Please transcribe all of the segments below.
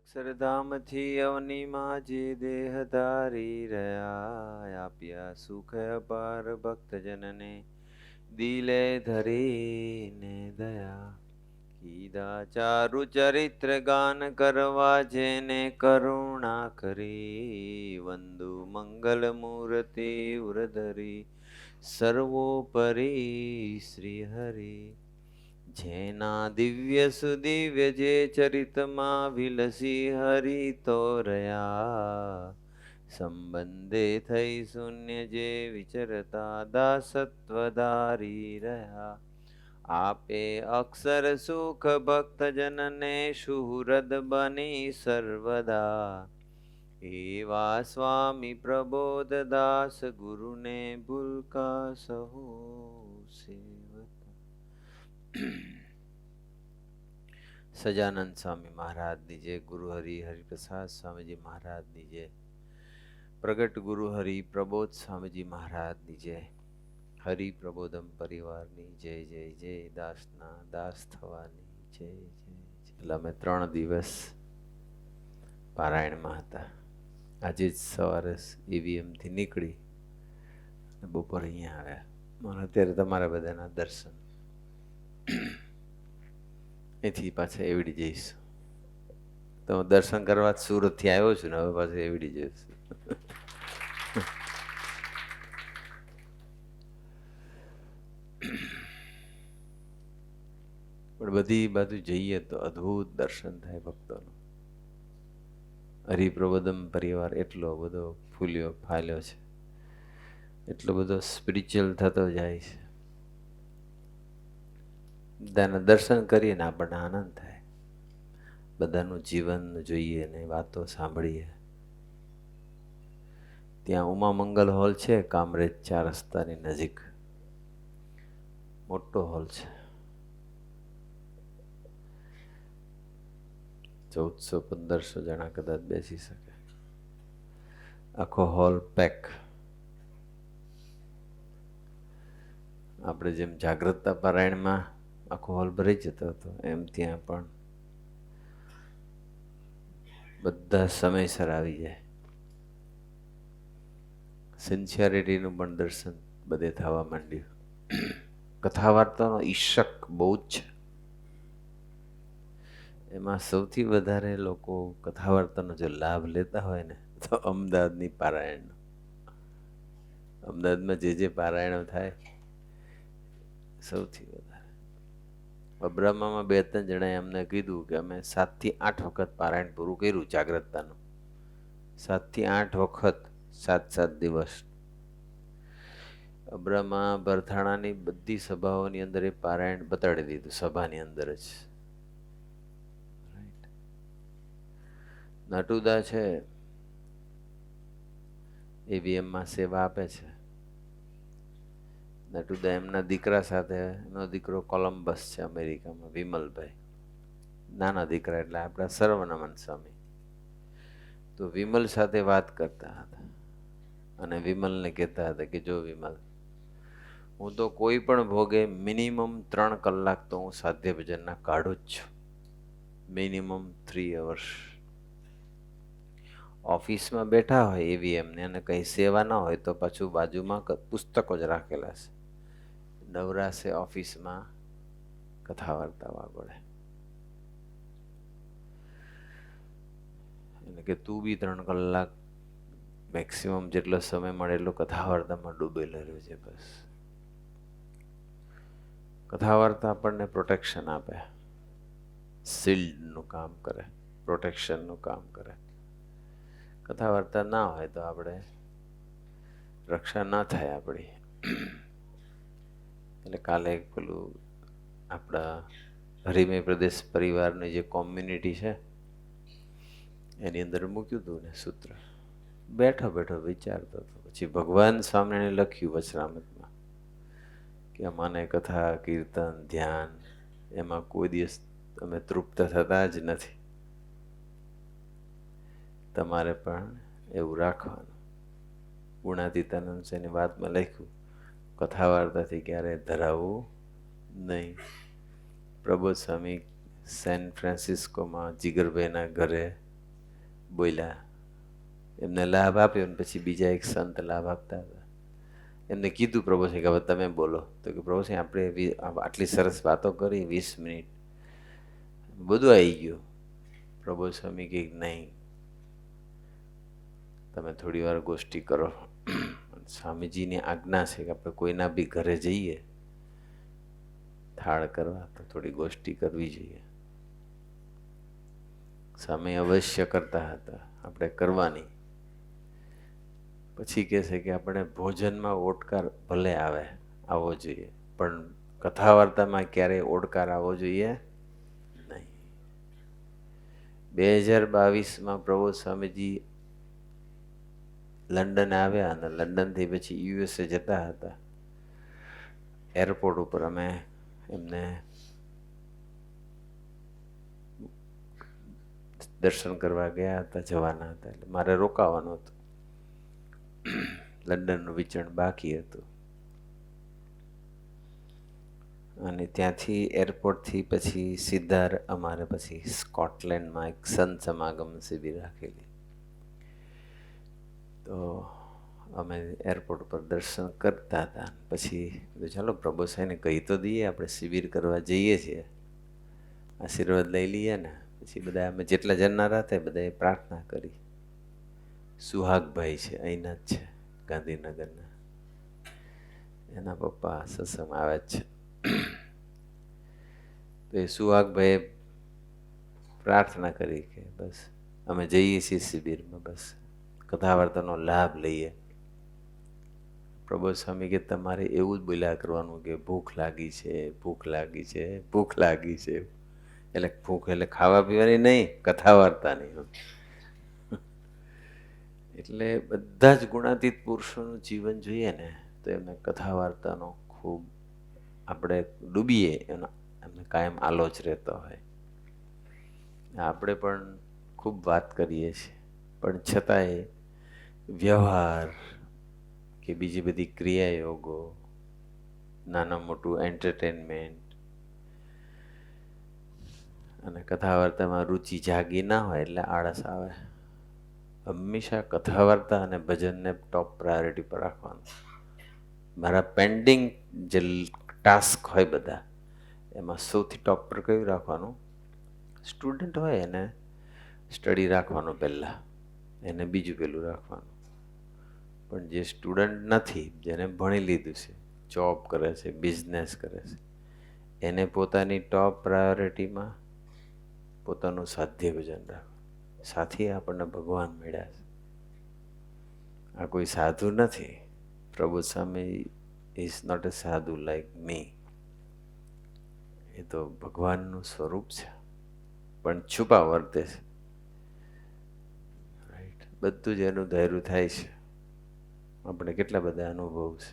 અક્ષરધામથી અવનીમાં જે દેહ ધારી રહ્યા, આપ્યા સુખ અપાર ભક્તજનને દિલે ધરીને દયા. કીધા ચારુ ચરિત્ર ગાન કરવા જેને કરુણા કરી, વંદુ મંગલ મૂર્તિ ઉરધરી સર્વોપરી શ્રી હરિ. જેના દિવ્ય સુદિવ્ય જે ચરિતમાં વિલસી હરિ તો રહ્યા, સંબંધે થઈ શૂન્ય જે વિચરતા દાસત્વધારી રહ્યા. આપે અક્ષર સુખ ભક્તજનને સુહૃદ બની સર્વદા, એવા સ્વામી પ્રબોધ દાસ ગુરુને ભૂલકા સહુ સેવતા. સજાનંદ સ્વામી મહારાજની જય, ગુરુ હરિ હરિપ્રસાદ સ્વામીજી મહારાજની જય, પ્રગટ ગુરુ હરિ પ્રબોધ સ્વામીજી મહારાજની જય, હરિ પ્રબોધમ પરિવારની જય જય જય, દાસના દાસ થવાની જય જય. એટલે અમે 3 દિવસ પારાયણમાં હતા. આજે જ સવારે ઈવીએમથી નીકળી બપોર અહીંયા આવ્યા. મને અત્યારે તમારા બધાના દર્શન, એથી પાછા એવડી જઈશ. તો હું દર્શન કરવા સુરતથી આવ્યો છું ને, હવે પાછું એવડી જઈશ. પણ બધી બાજુ જઈએ તો અદ્ભુત દર્શન થાય ભક્તોનું. હરિપ્રબોધમ પરિવાર એટલો બધો ફૂલ્યો ફાલ્યો છે, એટલો બધો સ્પિરિચ્યુઅલ થતો જાય છે. બધાના દર્શન કરીએ ને આપણને આનંદ થાય, બધાનું જીવન જોઈએ ને વાતો સાંભળીએ. ત્યાં ઉમા મંગલ હોલ છે, કામરેજ 4 રસ્તાની નજીક મોટો હોલ છે. 1400-1500 જણા કદાચ બેસી શકે. આખો હોલ પેક. આપણે જેમ જાગૃતતા પારાયણમાં આખો હોલ ભરાઈ જતો હતો, એમ ત્યાં પણ બધા સમયસર આવી જાય. સિન્સિયરિટીનું પણ દર્શન બધે થવા માંડ્યું. કથા વાર્તાનો ઈશક બહુ જ છે. એમાં સૌથી વધારે લોકો કથા વાર્તાનો જો લાભ લેતા હોય ને, તો અમદાવાદની પારાયણનો. અમદાવાદમાં જે પારાયણો થાય સૌથી વધારે. અબ્રામામાં 2-3 જણાએ અમને કીધું કે અમે 7 થી 8 વખત પારાયણ પૂરું કર્યું જાગ્રતતાનું. 7 થી 8 વખત 7-7 દિવસ. અબ્રામા બરથાણાની બધી સભાઓની અંદર એ પારાયણ બતાડી દીધું, સભાની અંદર જ. નટુદા છે, એવીએમમાં સેવા આપે છે. નટુદા એમના દીકરા સાથે, એનો દીકરો કોલમ્બસ છે અમેરિકામાં, વિમલભાઈ. નાના દીકરા એટલે આપણા સર્વનમન સ્વામી. તો વિમલ સાથે વાત કરતા હતા અને વિમલને કહેતા હતા કે જો વિમલ, હું તો કોઈ પણ ભોગે મિનિમમ 3 કલાક તો હું સાધ્ય ભજનના કાઢું જ છું. Minimum 3 hours. ઓફિસમાં બેઠા હોય એવીએમને અને કંઈ સેવા ના હોય તો પાછું બાજુમાં પુસ્તકો જ રાખેલા છે. નવરાશે ઓફિસમાં કથા વાર્તા વાગોળે. એટલે કે તું બી 3 કલાક મેક્સિમમ જેટલો સમય મળે એટલો કથા વાર્તામાં ડૂબેલો રહ્યો છે. બસ કથા વાર્તા આપણને પ્રોટેક્શન આપે, શિલ્ડનું કામ કરે, પ્રોટેક્શનનું કામ કરે. કથા વાર્તા ના હોય તો આપણે રક્ષા ના થાય આપણી. એટલે કાલે પેલું આપણા હરિમય પ્રદેશ પરિવારની જે કોમ્યુનિટી છે એની અંદર મૂક્યું હતું ને સૂત્ર. બેઠો બેઠો વિચારતો હતો. પછી ભગવાન સ્વામીને લખ્યું વચરામૃતમાં કે અમાને કથા, કીર્તન, ધ્યાન એમાં કોઈ દિવસ તમે તૃપ્ત થતા જ નથી. તમારે પણ એવું રાખવાનું. ગુણાતીતાનંદ એની વાતમાં લખ્યું, કથા વાર્તાથી ક્યારે ધરાવવું નહીં. પ્રબોધ સ્વામી સેન ફ્રાન્સિસ્કોમાં જીગરભાઈના ઘરે બોલ્યા, એમને લાભ આપ્યો ને પછી બીજા એક સંત લાભ આપતા હતા. એમને કીધું પ્રભુસિંહ કે હવે તમે બોલો. તો કે પ્રભુસિંહ આપણે આટલી સરસ વાતો કરી 20 મિનિટ, બધું આવી ગયું. પ્રભુ સ્વામી કે નહીં, તમે થોડી વાર ગોષ્ઠી કરો. સ્વામીજીની આજ્ઞા છે કે આપણે કોઈના બી ઘરે જઈએ થાળ કરવા તો થોડી ગોષ્ઠી કરવી જોઈએ. સ્વામી અવશ્ય કરતા હતા, આપણે કરવાની. પછી કહે છે કે આપણે ભોજનમાં ઓડકાર ભલે આવવો જોઈએ, પણ કથા વાર્તામાં ક્યારેય ઓડકાર આવવો જોઈએ નહીં. 2022માં પ્રબોધ સ્વામીજી લંડન આવ્યા અને લંડનથી પછી યુએસએ જતા હતા. એરપોર્ટ ઉપર અમે એમને દર્શન કરવા ગયા હતા, જવાના હતા, એટલે મારે રોકાવાનું હતું. લંડનનું વિચરણ બાકી હતું અને ત્યાંથી એરપોર્ટથી પછી સીધા અમારે પછી સ્કોટલેન્ડમાં એક સંત સમાગમ શિબિર રાખેલી. તો અમે એરપોર્ટ પર દર્શન કરતા હતા. પછી ચાલો પ્રભુ સાહેબને કહી તો દઈએ, આપણે શિબિર કરવા જઈએ છીએ, આશીર્વાદ લઈ લઈએ ને. પછી બધા અમે જેટલા જનારા હતા બધાએ પ્રાર્થના કરી. સુહાગભાઈ છે, અહીંના જ છે, ગાંધીનગરના, એના પપ્પા સત્સંગમાં આવે જ છે. તો એ સુહાગભાઈએ પ્રાર્થના કરી કે બસ અમે જઈએ છીએ શિબિરમાં, બસ કથા વાર્તાનો લાભ લઈએ. પ્રબોધ સ્વામી કે તમારે એવું જ બોલ્યા કરવાનું કે ભૂખ લાગી છે, ભૂખ લાગી છે, ભૂખ લાગી છે. એટલે ભૂખ એટલે ખાવા પીવાની નહીં, કથા વાર્તાની. એટલે બધા જ ગુણાતીત પુરુષોનું જીવન જોઈએ ને તો એમને કથા વાર્તાનો ખૂબ આપણે ડૂબીએ એનો એમને કાયમ આલોચ રહેતો હોય. આપણે પણ ખૂબ વાત કરીએ છીએ, પણ છતાંય વ્યવહાર કે બીજી બધી ક્રિયાયોગો, નાનું મોટું એન્ટરટેનમેન્ટ અને કથા વાર્તામાં રુચિ જાગી ના હોય એટલે આળસ આવે. હંમેશા કથા વાર્તા અને ભજનને ટોપ પ્રાયોરિટી પર રાખવાનું. મારા પેન્ડિંગ જે ટાસ્ક હોય બધા એમાં સૌથી ટોપ પર કયું રાખવાનું? સ્ટુડન્ટ હોય એને સ્ટડી રાખવાનું પહેલાં, એને બીજું પેલું રાખવાનું. પણ જે સ્ટુડન્ટ નથી, જેને ભણી લીધું છે, જોબ કરે છે, બિઝનેસ કરે છે, એને પોતાની ટોપ પ્રાયોરિટીમાં પોતાનું સાધ્ય ભજન રાખવું. સાથી આપણને ભગવાન મળ્યા છે. આ કોઈ સાધુ નથી. પ્રભુ સ્વામી ઇઝ નોટ એ સાધુ લાઈક મી. એ તો ભગવાનનું સ્વરૂપ છે, પણ છુપા વર્તે છે. રાઈટ, બધું જ એનું ધૈર્ય થાય છે. આપણે કેટલા બધા અનુભવ છે.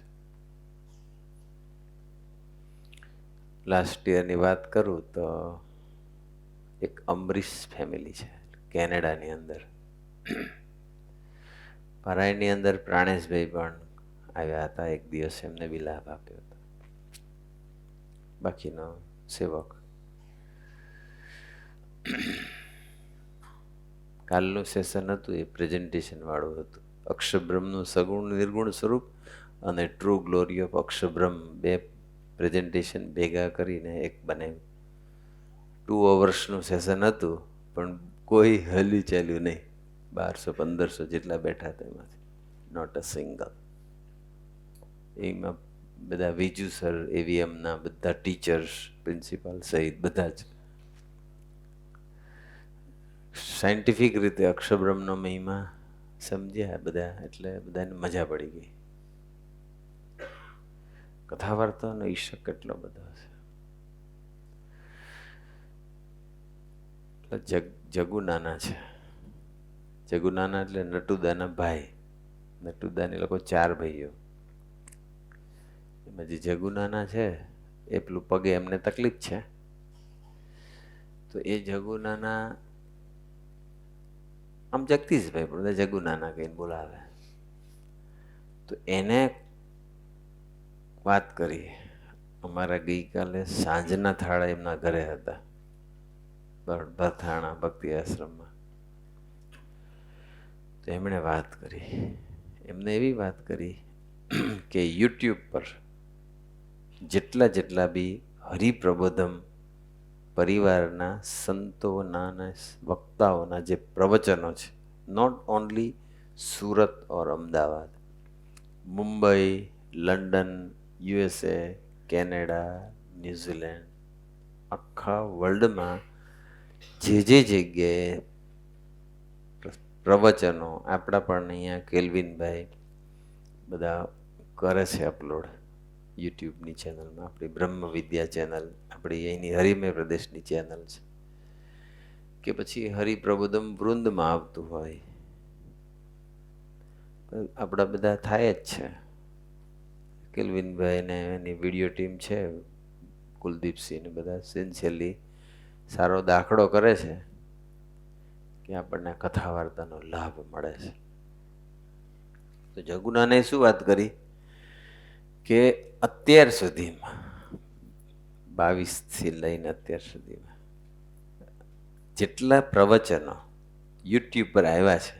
લાસ્ટ યરની વાત કરું તો એક અમરીશ ફેમિલી છે કેનેડાની અંદર. પરાયની અંદર પ્રાણેશભાઈ પણ આવ્યા હતા. એક દિવસ એમને બી લાભ આપ્યો હતો. બાકીનો સેવક. કાલનું સેશન હતું એ પ્રેઝન્ટેશન વાળું હતું. અક્ષરબ્રહ્મનું સગુણ નિર્ગુણ સ્વરૂપ અને ટ્રુ ગ્લોરી ઓફ અક્ષરબ્રહ્મ, બે પ્રેઝન્ટેશન ભેગા કરીને એક બનાવ્યું. 2 અવર્સનું સેશન હતું, પણ કોઈ હલી ચાલ્યું નહીં. 1200-1500 જેટલા બેઠા હતા એમાંથી નોટ અ સિંગલ. એમાં બધા વિજુ સર, એવીએમના બધા ટીચર્સ, પ્રિન્સિપાલ સહિત બધા જ સાયન્ટિફિક રીતે અક્ષરબ્રહ્મનો મહિમા સમજ્યા બધા. એટલે બધાને મજા પડી ગઈ. કથા વાર્તાનો ઈશક કેટલો બધો છે. જગુ નાના છે. જગુ નાના એટલે નટુદાના ભાઈ. નટુદાની લોકો 4 ભાઈઓ. એમાં જે જગુ નાના છે એ પેલું પગે એમને તકલીફ છે, તો એ જગુ નાના આમ જગદીશભાઈ પણ જગુ નાના કહીને બોલાવે. તો એને વાત કરી, અમારા ગઈકાલે સાંજના થાળા એમના ઘરે હતા, ભરથાણા ભક્તિ આશ્રમમાં. તો એમણે વાત કરી, એમને એવી વાત કરી કે યુટ્યુબ પર જેટલા બી હરિપ્રબોધમ પરિવારના સંતોના અને વક્તાઓના જે પ્રવચનો છે, not only Surat or Ahmedabad, Mumbai, London, USA, Canada, New Zealand, આખા વર્લ્ડમાં જે જગ્યાએ પ્રવચનો આપણા પણ અહીંયા કેલ્વિનભાઈ બધા કરે છે અપલોડ યુટ્યુબની ચેનલમાં, આપણી બ્રહ્મ વિદ્યા ચેનલ, આપણી અહીંની હરિમય પ્રદેશની ચેનલ છે, કે પછી હરિપ્રબોધમ વૃંદમાં આવતું હોય, આપણા બધા થાય જ છે. કેલ્વિનભાઈ ને એની વિડીયો ટીમ છે, કુલદીપસિંહ ને બધા સિન્સિયરલી સારો દાખલો કરે છે કે આપણને કથા વાર્તાનો લાભ મળે છે. તો જગુનાને શું વાત કરી કે અત્યાર સુધીમાં 22થી લઈને અત્યાર સુધીમાં જેટલા પ્રવચનો યુટ્યુબ પર આવ્યા છે,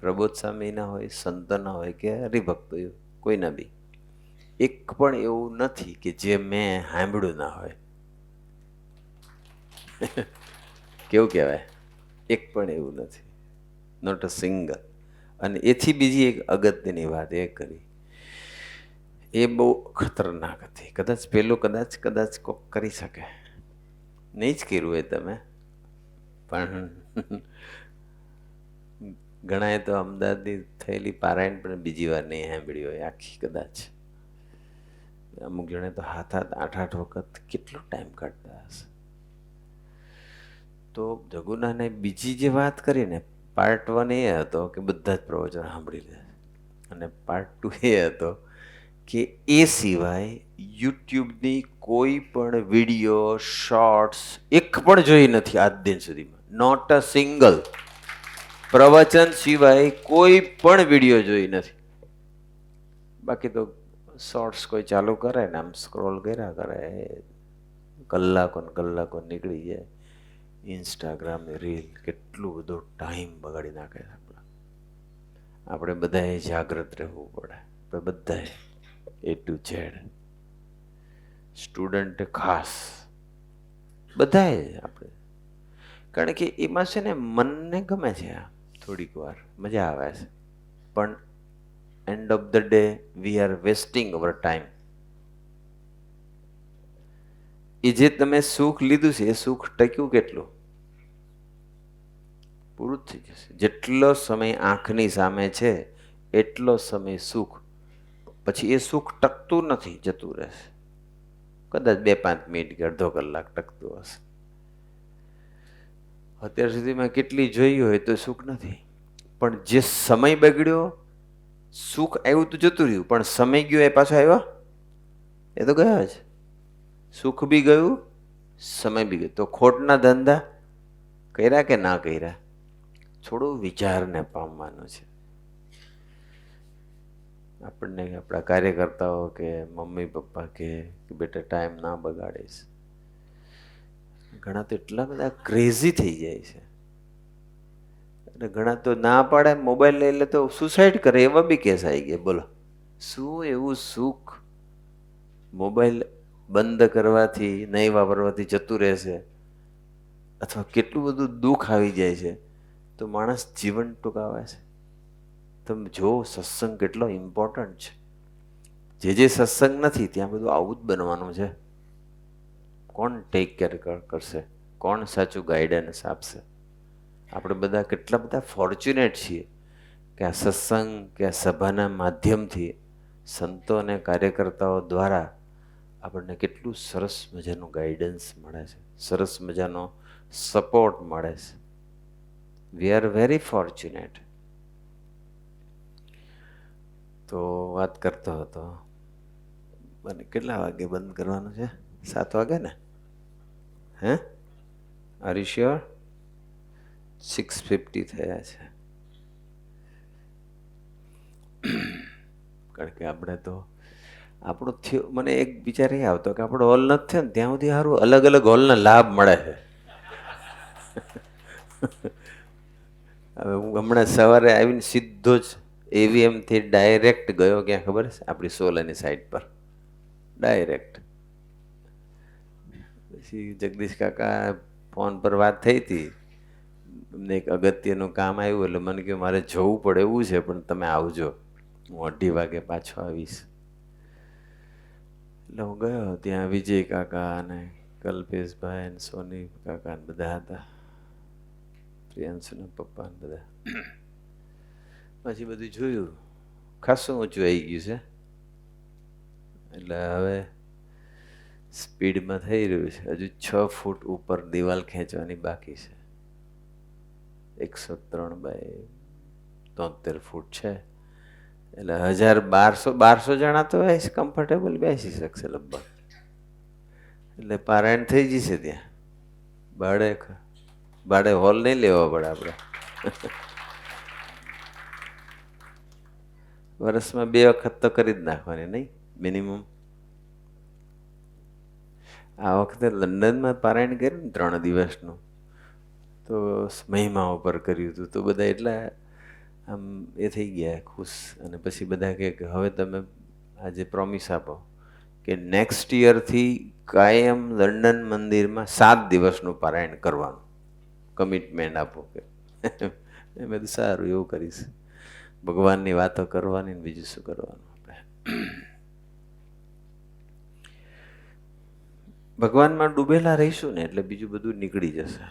પ્રબોધ સ્વામીના હોય, સંતોના હોય કે હરિભક્તો કોઈના બી, એક પણ એવું નથી કે જે મેં સાંભળ્યું ના હોય. કેવું કહેવાય? એક પણ એવું નથી, નોટ અ સિંગલ. અને એથી બીજી એક અગત્યની વાત એ કરી, એ બહુ ખતરનાક હતી. કદાચ પેલું કદાચ કોક કરી શકે, નહીં જ કર્યું હોય તમે, પણ ઘણાએ તો અમદાવાદની થયેલી પારાયણ પણ બીજી વાર નહીં સાંભળી હોય આખી કદાચ. અમુક જણે તો 7-8 વખત કેટલો ટાઈમ કાઢતા હશે. તો જગુનાને બીજી જે વાત કરી ને, પાર્ટ 1 એ હતો કે બધા જ પ્રવચન સાંભળી લે, અને પાર્ટ 2 એ હતો કે એ સિવાય યુટ્યુબની કોઈ પણ વિડીયો, શોર્ટ્સ એક પણ જોઈ નથી આજ દિન સુધીમાં, નોટ અ સિંગલ. પ્રવચન સિવાય કોઈ પણ વિડીયો જોઈ નથી. બાકી તો શોર્ટ્સ કોઈ ચાલુ કરે ને આમ સ્ક્રોલ કર્યા કરે, કલાકો ને કલાકો નીકળી જાય. ઇન્સ્ટાગ્રામની રીલ કેટલું બધો ટાઈમ બગાડી નાખે છે આપણે બધાએ જાગૃત રહેવું પડે. આપણે બધાએ A to Z, સ્ટુડન્ટ ખાસ બધાએ આપણે, કારણ કે એમાં છે ને મનને ગમે છે, આ થોડીક વાર મજા આવે છે, પણ end of the day we are wasting our time. એ જે તમે સુખ લીધું છે એ સુખ ટક્યું કેટલું? પૂરું જ થઈ જશે. જેટલો સમય આંખની સામે છે એટલો સમય સુખ, પછી એ સુખ ટકતું નથી, જતું રહેશે. કદાચ 2-5 મિનિટ કે અડધો કલાક ટકતું હશે. અત્યાર સુધીમાં કેટલી જોઈ હોય તો સુખ નથી, પણ જે સમય બગડ્યો, સુખ આવ્યું તો જતું રહ્યું, પણ સમય ગયો એ પાછો આવ્યો, એ તો ગયો જ. સુખ બી ગયું, સમય બી ગયો. તો ખોટના ધંધા કર્યા કે ના કર્યા? થોડું વિચારને પામવાનું છે. આપણને આપણા કાર્યકર્તાઓ કે મમ્મી પપ્પા કે બેટા ટાઈમ ના બગાડીશ, ઘણા તો એટલા બધા ક્રેઝી થઈ જાય છે, અને ઘણા તો ના પાડે, મોબાઈલ લઈ લે તો સુસાઇડ કરે, એવા બી કેસ આવી ગયા. બોલો, શું એવું સુખ મોબાઈલ બંધ કરવાથી, નહીં વાપરવાથી જતું રહેશે, અથવા કેટલું બધું દુઃખ આવી જાય છે, તો માણસ જીવન ટૂંકાવે છે. તમે જો સત્સંગ કેટલો ઇમ્પોર્ટન્ટ છે. જે સત્સંગ નથી ત્યાં બધું આવું જ બનવાનું છે. કોણ ટેક કેર કરશે? કોણ સાચું ગાઈડન્સ આપશે? આપણે બધા કેટલા બધા ફોર્ચ્યુનેટ છીએ કે આ સત્સંગ કે આ સભાના માધ્યમથી સંતો અને કાર્યકર્તાઓ દ્વારા આપણને કેટલું સરસ મજાનું ગાઈડન્સ મળે છે, સરસ મજાનો સપોર્ટ મળે છે. We are very fortunate. તો વાત કરતો હતો, મને કેટલા વાગે બંધ કરવાનું છે? 7 વાગે ને? હે? Are you sure? 6:50 થયા છે. કારણ કે આપણે તો આપણું થયું, મને એક વિચાર એ આવતો કે આપણો હોલ નથી થયો ને ત્યાં સુધી સારું અલગ અલગ હોલના લાભ મળે છે. હવે હું હમણાં સવારે આવીને સીધો જ એવીએમથી ડાયરેક્ટ ગયો, ક્યાં ખબર છે? આપણી સોલાની સાઈડ પર ડાયરેક્ટ. પછી જગદીશ કાકા ફોન પર વાત થઈ હતી, એમને એક અગત્યનું કામ આવ્યું એટલે મને કહ્યું મારે જવું પડે એવું છે, પણ તમે આવજો, હું 2:30 વાગે પાછો આવીશ. એટલે હું ગયો. ત્યાં વિજય કાકા અને કલ્પેશભાઈ અને સોની કાકા ને બધા હતા, પ્રિયાંશુના પપ્પા ને બધા. પછી બધું જોયું, ખાસું ઊંચું આવી ગયું છે. એટલે હવે સ્પીડમાં થઈ રહ્યું છે. હજુ 6 ફૂટ ઉપર દિવાલ ખેંચવાની બાકી છે. 103 બાય 73 ફૂટ છે. એટલે 1200 જણા તો કમ્ફર્ટેબલ બેસી શકશે લગભગ. એટલે પારાયણ થઈ જશે ત્યાં. ભાડે હોલ નહીં લેવા પડે આપણે. વર્ષમાં 2 વખત તો કરી જ નાખવાની, નહીં મિનિમમ. આ વખતે લંડનમાં પારાયણ કર્યું ને 3 દિવસનું, તો મહિમા ઉપર કર્યું હતું, તો બધા એટલા આમ એ થઈ ગયા ખુશ. અને પછી બધા કહે કે હવે તમે આજે પ્રોમિસ આપો કે નેક્સ્ટ યરથી કાયમ લંડન મંદિરમાં 7 દિવસનું પારાયણ કરવાનું કમિટમેન્ટ આપો. કે મેં બધું સારું, એવું કરીશ. ભગવાનની વાતો કરવાની ને બીજું શું કરવાનું આપણે. ભગવાનમાં ડૂબેલા રહીશું ને એટલે બીજું બધું નીકળી જશે.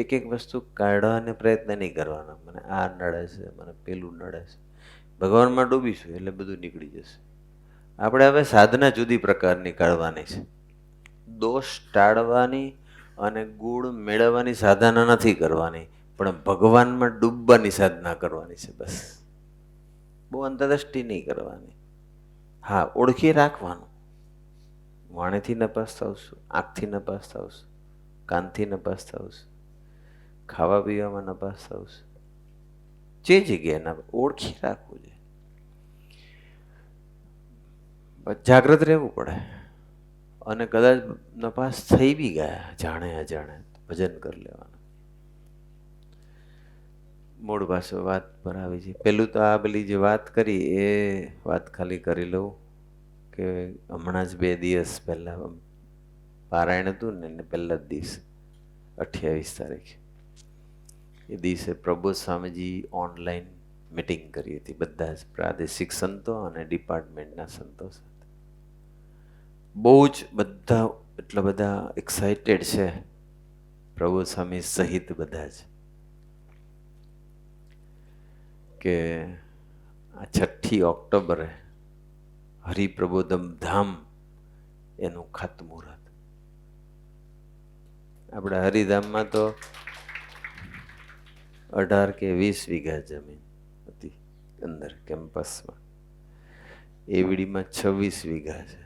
એક એક વસ્તુ કાઢવાને પ્રયત્ન નહીં કરવાનો, મને આ નડે છે, મને પેલું નડે છે. ભગવાનમાં ડૂબીશું એટલે બધું નીકળી જશે. આપણે હવે સાધના જુદી પ્રકારની કાઢવાની છે. દોષ ટાળવાની અને ગુણ મેળવવાની સાધના નથી કરવાની, પણ ભગવાનમાં ડૂબવાની સાધના કરવાની છે. બસ બહુ અંતરદ્રષ્ટિ નહીં કરવાની. હા, ઓળખી રાખવાનું. વાણીથી નપાસ થવશું, આંખથી નપાસ થવશું, કાનથી નપાસ થવશું, ખાવા પીવામાં નપાસ થવશું, જે જગ્યાએ ઓળખી રાખવું છે. જાગ્રત રહેવું પડે. અને કદાચ નપાસ થઈ બી ગયા જાણે અજાણે, ભજન કરી લેવાનું. મૂળ પાછો વાત પર આવી છે. પેલું તો આ પેલી જે વાત કરી એ વાત ખાલી કરી લઉં કે હમણાં જ 2 દિવસ પહેલાં પારાયણ હતું ને પહેલા જ દિવસ 28 તારીખે એ દિવસે પ્રબોધ સ્વામીજી ઓનલાઈન મિટિંગ કરી હતી, બધા જ પ્રાદેશિક સંતો અને ડિપાર્ટમેન્ટના સંતો સાથે. બહુ જ બધા એટલા બધા એક્સાઇટેડ છે, પ્રબોધ સ્વામી સહિત બધા જ, કે આ 6 ઓક્ટોબરે હરિપ્રબોધમ ધામ એનું ખાતમુહૂર્ત. આપણા હરિધામમાં તો 18 કે 20 વીઘા જમીન હતી અંદર કેમ્પસમાં. એવડીમાં 26 વીઘા છે.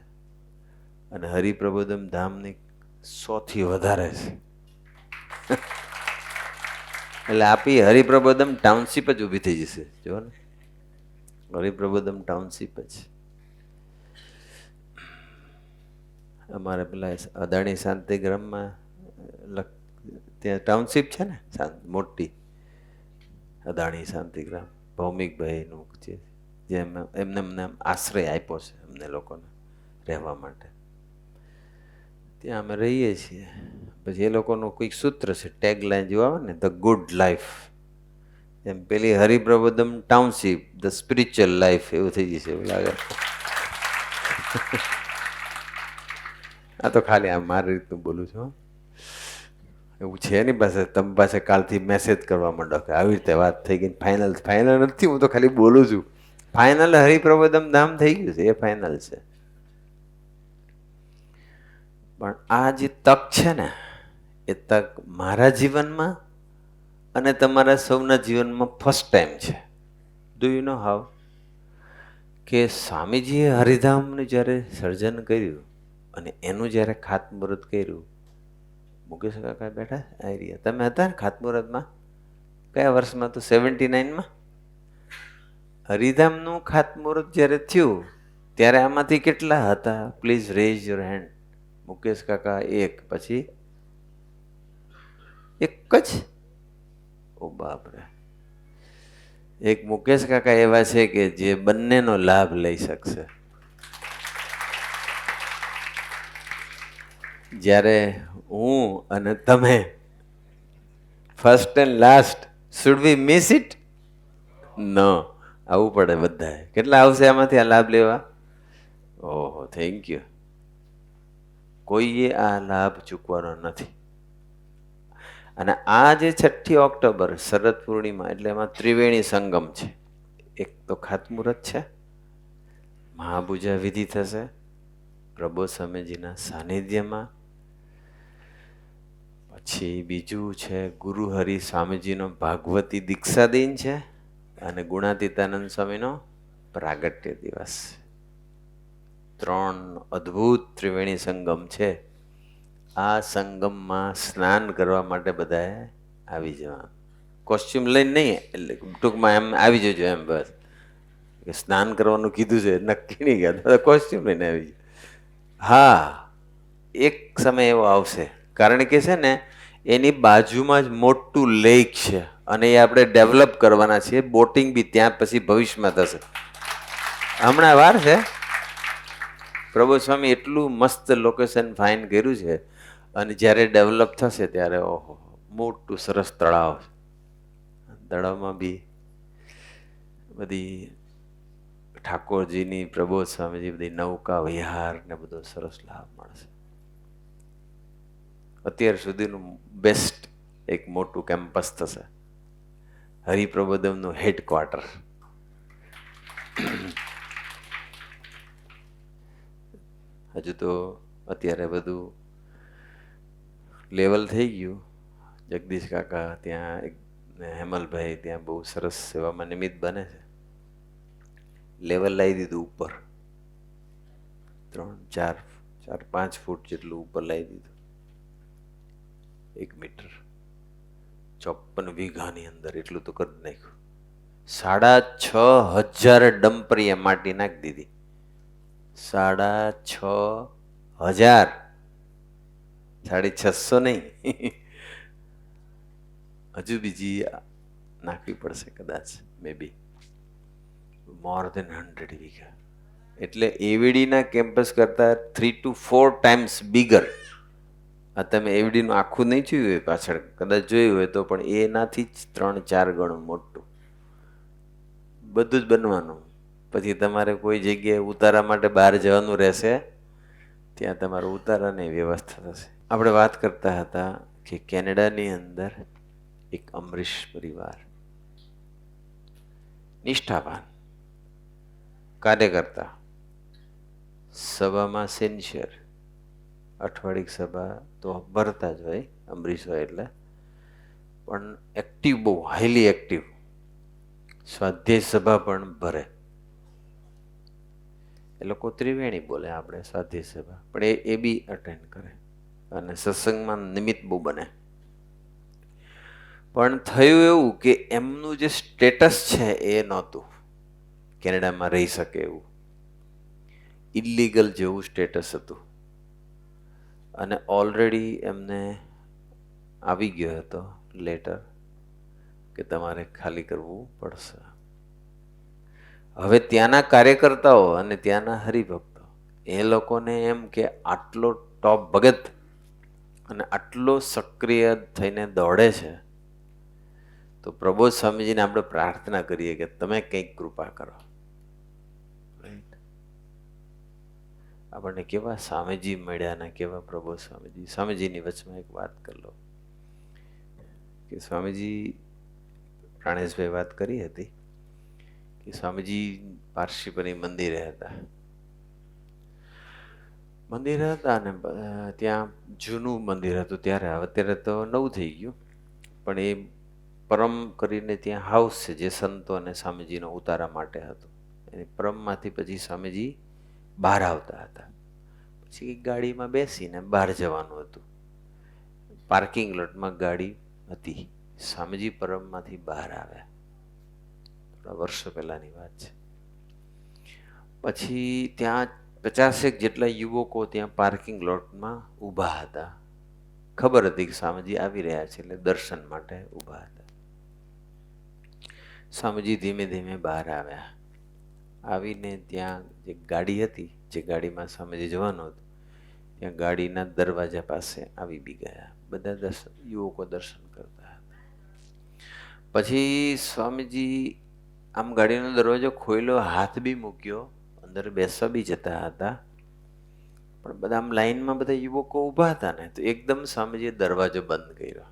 અને હરિપ્રબોધમ ધામની 100થી વધારે છે. એટલે આપી હરિપ્રબોધમ ટાઉનશીપ જ ઊભી થઈ જશે. જો ને, હરિપ્રબોધમ ટાઉનશીપ જ. અમારે પેલા અદાણી શાંતિગ્રામમાં ત્યાં ટાઉનશીપ છે ને મોટી, અદાણી શાંતિગ્રામ, ભૌમિકભાઈનું છે, જેમ એમને આશ્રય આપ્યો છે અમને લોકોને રહેવા માટે. ત્યાં અમે રહીએ છીએ. પછી એ લોકોનું કોઈક સૂત્ર છે, ટેગ લાઈન જેવું આવે ને, ધ ગુડ લાઈફ. એમ પેલી Hariprabodham township, the spiritual life, એવું થઈ જશે એવું લાગે. આ તો ખાલી આમ મારી રીતનું બોલું છું, એવું છે એની પાસે. તમે પાસે કાલથી મેસેજ કરવા માંડો કે આવી રીતે વાત થઈ ગઈ, ફાઇનલ. ફાઇનલ નથી, હું તો ખાલી બોલું છું. ફાઇનલ હરિપ્રબોધમ ધામ થઈ ગયું છે, એ ફાઇનલ છે. પણ આ જે તક છે ને, એ તક મારા જીવનમાં અને તમારા સૌના જીવનમાં ફર્સ્ટ ટાઈમ છે. Do you know how? કે સ્વામીજીએ હરિધામનું જ્યારે સર્જન કર્યું અને એનું જ્યારે ખાતમુહૂર્ત કર્યું, મુકેશ કાકા બેઠા આવી રહ્યા, તમે હતા ને ખાતમુહૂર્તમાં? કયા વર્ષમાં? તો 79માં હરિધામનું ખાતમુહૂર્ત જ્યારે થયું ત્યારે આમાંથી કેટલા હતા? Please rays your hand. Mukesh કાકા 1, પછી એક જ. ઓ બાપરે, એક મુકેશ કાકા એવા છે કે જે બંનેનો લાભ લઈ શકશે. જ્યારે હું અને તમે first and last, should we miss it? ન આવવું પડે બધાએ. કેટલા આવશે આમાંથી આ લાભ લેવા? ઓહો, થેન્ક યુ. કોઈએ આ લાભ ચૂકવાનો નથી. અને આ જે 6 ઓક્ટોબર શરદ પૂર્ણિમા, એટલે એમાં ત્રિવેણી સંગમ છે. એક તો ખાતમુહૂર્ત છે, મહાપૂજા વિધિ થશે પ્રબોધ સ્વામીજીના સાનિધ્યમાં. પછી બીજું છે ગુરુહરિ સ્વામીજીનો ભાગવતી દીક્ષા દિન છે, અને ગુણાતીતાનંદ સ્વામીનો પ્રાગટ્ય દિવસ. 3 અદ્ભુત ત્રિવેણી સંગમ છે. આ સંગમમાં સ્નાન કરવા માટે બધાએ આવી જવા. કોસ્ચ્યુમ લઈને નહીં, એટલે ટૂંકમાં એમ આવી જજો એમ. બસ કે સ્નાન કરવાનું કીધું છે, નક્કી નહીં ગયા, કોસ્ચ્યુમ લઈને આવી જાય. હા, એક સમય એવો આવશે, કારણ કે છે ને એની બાજુમાં જ મોટું લેક છે, અને એ આપણે ડેવલપ કરવાના છીએ. બોટિંગ બી ત્યાં પછી ભવિષ્યમાં થશે. હમણાં વાર છે. પ્રભુ સ્વામી એટલું મસ્ત લોકેશન ફાઇન કર્યું છે, અને જ્યારે ડેવલપ થશે ત્યારે ઓહો, મોટું સરસ તળાવ. તળાવમાં બી બધી ઠાકોરજીની, પ્રબોધ સ્વામીજી બધી નૌકા વિહાર ને બધો સરસ લાભ મળશે. અત્યાર સુધીનું બેસ્ટ એક મોટું કેમ્પસ થશે, હરિપ્રબોધમનું હેડક્વાર્ટર. હજુ તો અત્યારે બધું લેવલ થઈ ગયું. જગદીશ કાકા ત્યાં, હેમલભાઈ ત્યાં બહુ સરસ સેવામાં નિમિત્ત બને છે. લેવલ લાવી દીધું ઉપર, 3-4-5 ફૂટ જેટલું ઉપર લાવી દીધું. 1 મીટર, 54 વીઘાની અંદર એટલું તો કરી નાખ્યું. 6500 ડમ્પરીએ માટી નાખી દીધી. 6500, 650 નહીં. હજુ બીજી નાખવી પડશે કદાચ, મે બી મોર દેન 100 વીઘા. એટલે એવીડીના કેમ્પસ કરતા 3 to 4 times બિગર. આ તમે એવીડીનું આખું નહીં જોયું હોય, પાછળ કદાચ જોયું હોય તો, પણ એનાથી જ 3-4 ગણું મોટું બધું જ બનવાનું. પછી તમારે કોઈ જગ્યાએ ઉતારા માટે બહાર જવાનું રહેશે, ત્યાં તમારે ઉતારાની વ્યવસ્થા થશે. આપણે વાત કરતા હતા કે કેનેડાની અંદર એક અમરીશ પરિવાર, નિષ્ઠાવાન કાર્યકર્તા, સભામાં સિન્સિયર, અઠવાડિક સભા તો ભરતા જ હોય અમરીશ હોય એટલે, પણ એક્ટિવ, બહુ હાઈલી એક્ટિવ. સ્વાધ્યાય સભા પણ ભરે. એ લોકો ત્રિવેણી બોલે, આપણે સ્વાધ્યાય સભા, પણ એ બી અટેન્ડ કરે, અને સત્સંગમાં નિમિત્ત બહુ બને. પણ થયું એવું કે એમનું જે સ્ટેટસ છે એ નહોતું કેનેડામાં રહી શકે એવું, ઇલીગલ જેવું સ્ટેટસ હતું. અને ઓલરેડી એમને આવી ગયો હતો લેટર કે તમારે ખાલી કરવું પડશે. હવે ત્યાંના કાર્યકર્તાઓ અને ત્યાંના હરિભક્તો, એ લોકોને એમ કે આટલો ટોપ ભગત અને આટલો સક્રિય થઈને દોડે છે, તો પ્રબોધ સ્વામીજીને આપણે પ્રાર્થના કરીએ કે તમે કંઈક કૃપા કરો. રાઈટ? આપણને કેવા સ્વામીજી મળ્યા ને કેવા પ્રબોધ સ્વામીજી. સ્વામીજીની વચમાં એક વાત કરી લો કે સ્વામીજી, પ્રાણેશભાઈ વાત કરી હતી કે સ્વામીજી પારસીપની મંદિરે હતા અને ત્યાં જૂનું મંદિર હતું ત્યારે, અત્યારે તો નવું થઈ ગયું, પણ એ પરમ કરીને ત્યાં હાઉસ છે જે સંતો અને સ્વામીજીનો ઉતારા માટે હતું. એની પરમમાંથી પછી સ્વામીજી બહાર આવતા હતા. પછી એક ગાડીમાં બેસીને બહાર જવાનું હતું. પાર્કિંગ લોટમાં ગાડી હતી. સ્વામીજી પરમમાંથી બહાર આવ્યા. થોડા વર્ષો પહેલાની વાત છે. પછી ત્યાં 50 જેટલા યુવકો ત્યાં પાર્કિંગ લોટમાં ઊભા હતા. ખબર હતી કે સ્વામીજી આવી રહ્યા છે, એટલે દર્શન માટે ઊભા હતા. સ્વામીજી ધીમે ધીમે બહાર આવ્યા. આવીને ત્યાં જે ગાડી હતી, જે ગાડીમાં સ્વામીજી જવાનું હતું, ત્યાં ગાડીના દરવાજા પાસે આવી બી ગયા. બધા યુવકો દર્શન કરતા હતા. પછી સ્વામીજી આમ ગાડીનો દરવાજો ખોલ્યો, હાથ બી મૂક્યો, અંદર બેસવા બી જતા હતા. પણ બધા આમ લાઈનમાં બધા યુવકો ઊભા હતા ને, તો એકદમ સ્વામીજીએ દરવાજો બંધ કર્યો.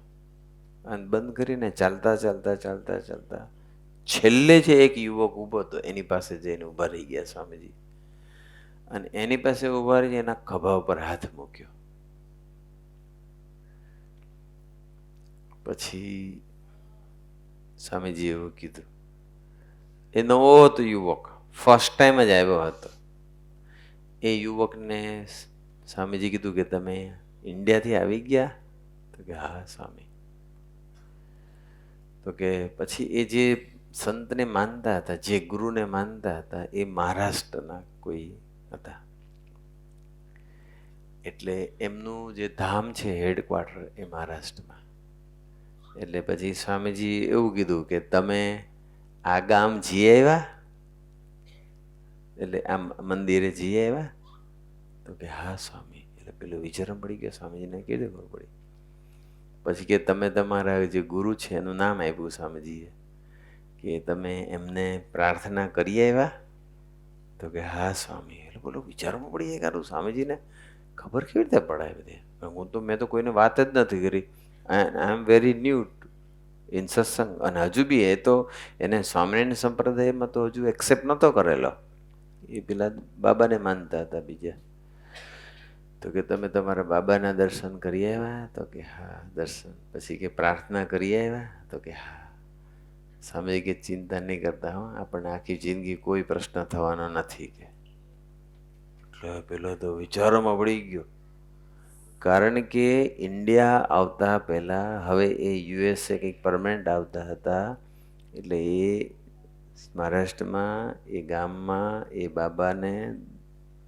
અને બંધ કરીને ચાલતા ચાલતા ચાલતા ચાલતા છેલ્લે જે એક યુવક ઊભો હતો એની પાસે જઈને ઊભા રહી ગયા સ્વામીજી. અને એની પાસે ઊભા રહી એના ખભા ઉપર હાથ મૂક્યો. પછી સ્વામીજી એવું કીધું, એ નવો હતો યુવક, ફર્સ્ટ ટાઈમ જ આવ્યો હતો. એ યુવકને સ્વામીજી કીધું કે તમે ઇન્ડિયાથી આવી ગયા? તો કે હા સ્વામી. તો કે પછી એ જે સંતને માનતા હતા, જે ગુરુને માનતા હતા, એ મહારાષ્ટ્રના કોઈ હતા. એટલે એમનું જે ધામ છે, હેડક્વાર્ટર એ મહારાષ્ટ્રમાં. એટલે પછી સ્વામીજી એવું કીધું કે તમે આ ગામ જી આવ્યા? એટલે આમ મંદિરે જી આવ્યા? તો કે હા સ્વામી. એટલે પેલો વિચારમ પડી ગયો, સ્વામીજીને કેવી ખબર પડી? પછી કે તમે તમારા જે ગુરુ છે એનું નામ આપ્યું સ્વામીજીએ, કે તમે એમને પ્રાર્થના કરી આવ્યા? તો કે હા સ્વામી. એટલે બોલો વિચારમાં પડી જાય, કારું સ્વામીજીને ખબર કેવી રીતે પડાય બધી? મેં તો કોઈને વાત જ નથી કરી. આઈ એમ વેરી ન્યૂ ઇન સત્સંગ. અને હજુ બી એ તો એને સ્વામિનારાયણ સંપ્રદાયમાં તો હજુ એક્સેપ્ટ નહોતો કરેલો. એ પેલા બાબાને માનતા હતા બીજા. તો કે તમે તમારા બાબાના દર્શન કરી આવ્યા? તો કે હા દર્શન. પછી કે પ્રાર્થના કરી આવ્યા? તો કે હા. સ્વામી કે ચિંતા નહીં કરતા હો, આપણને આખી જિંદગી કોઈ પ્રશ્ન થવાનો નથી કે. એટલે પેલો તો વિચારોમાં પડી ગયો. કારણ કે ઇન્ડિયા આવતા પહેલા હવે એ યુએસએ કંઈક પરમાનન્ટ આવતા હતા. એટલે એ મહારાષ્ટ્રમાં એ ગામમાં એ બાબાને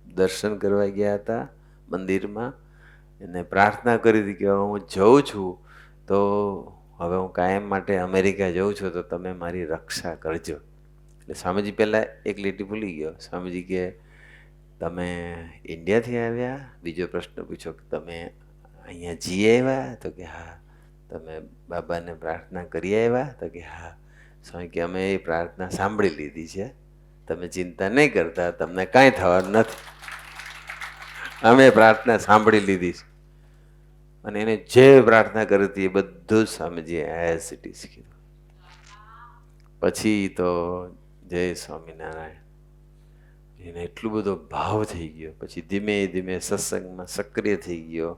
દર્શન કરવા ગયા હતા મંદિરમાં. એને પ્રાર્થના કરી હતી કે હું જઉં છું તો હવે હું કાયમ માટે અમેરિકા જઉં છું, તો તમે મારી રક્ષા કરજો. એટલે સ્વામીજી પહેલાં એક લીટી ભૂલી ગયો. સ્વામીજી કે તમે ઇન્ડિયાથી આવ્યા? બીજો પ્રશ્ન પૂછો કે તમે અહીંયા જી આવ્યા? તો કે હા. તમે બાબાને પ્રાર્થના કરી આવ્યા? તો કે હા. સ્વામી કે અમે એ પ્રાર્થના સાંભળી લીધી છે, તમે ચિંતા નહીં કરતા, તમને કાંઈ થવાનું નથી. અમે પ્રાર્થના સાંભળી લીધી છે. અને એને જે પ્રાર્થના કરી હતી એ બધું જ સ્વામીજીએ એઝ ઇટ ઇઝ કીધું. પછી તો જય સ્વામિનારાયણ. એને એટલો બધો ભાવ થઈ ગયો. પછી ધીમે ધીમે સત્સંગમાં સક્રિય થઈ ગયો,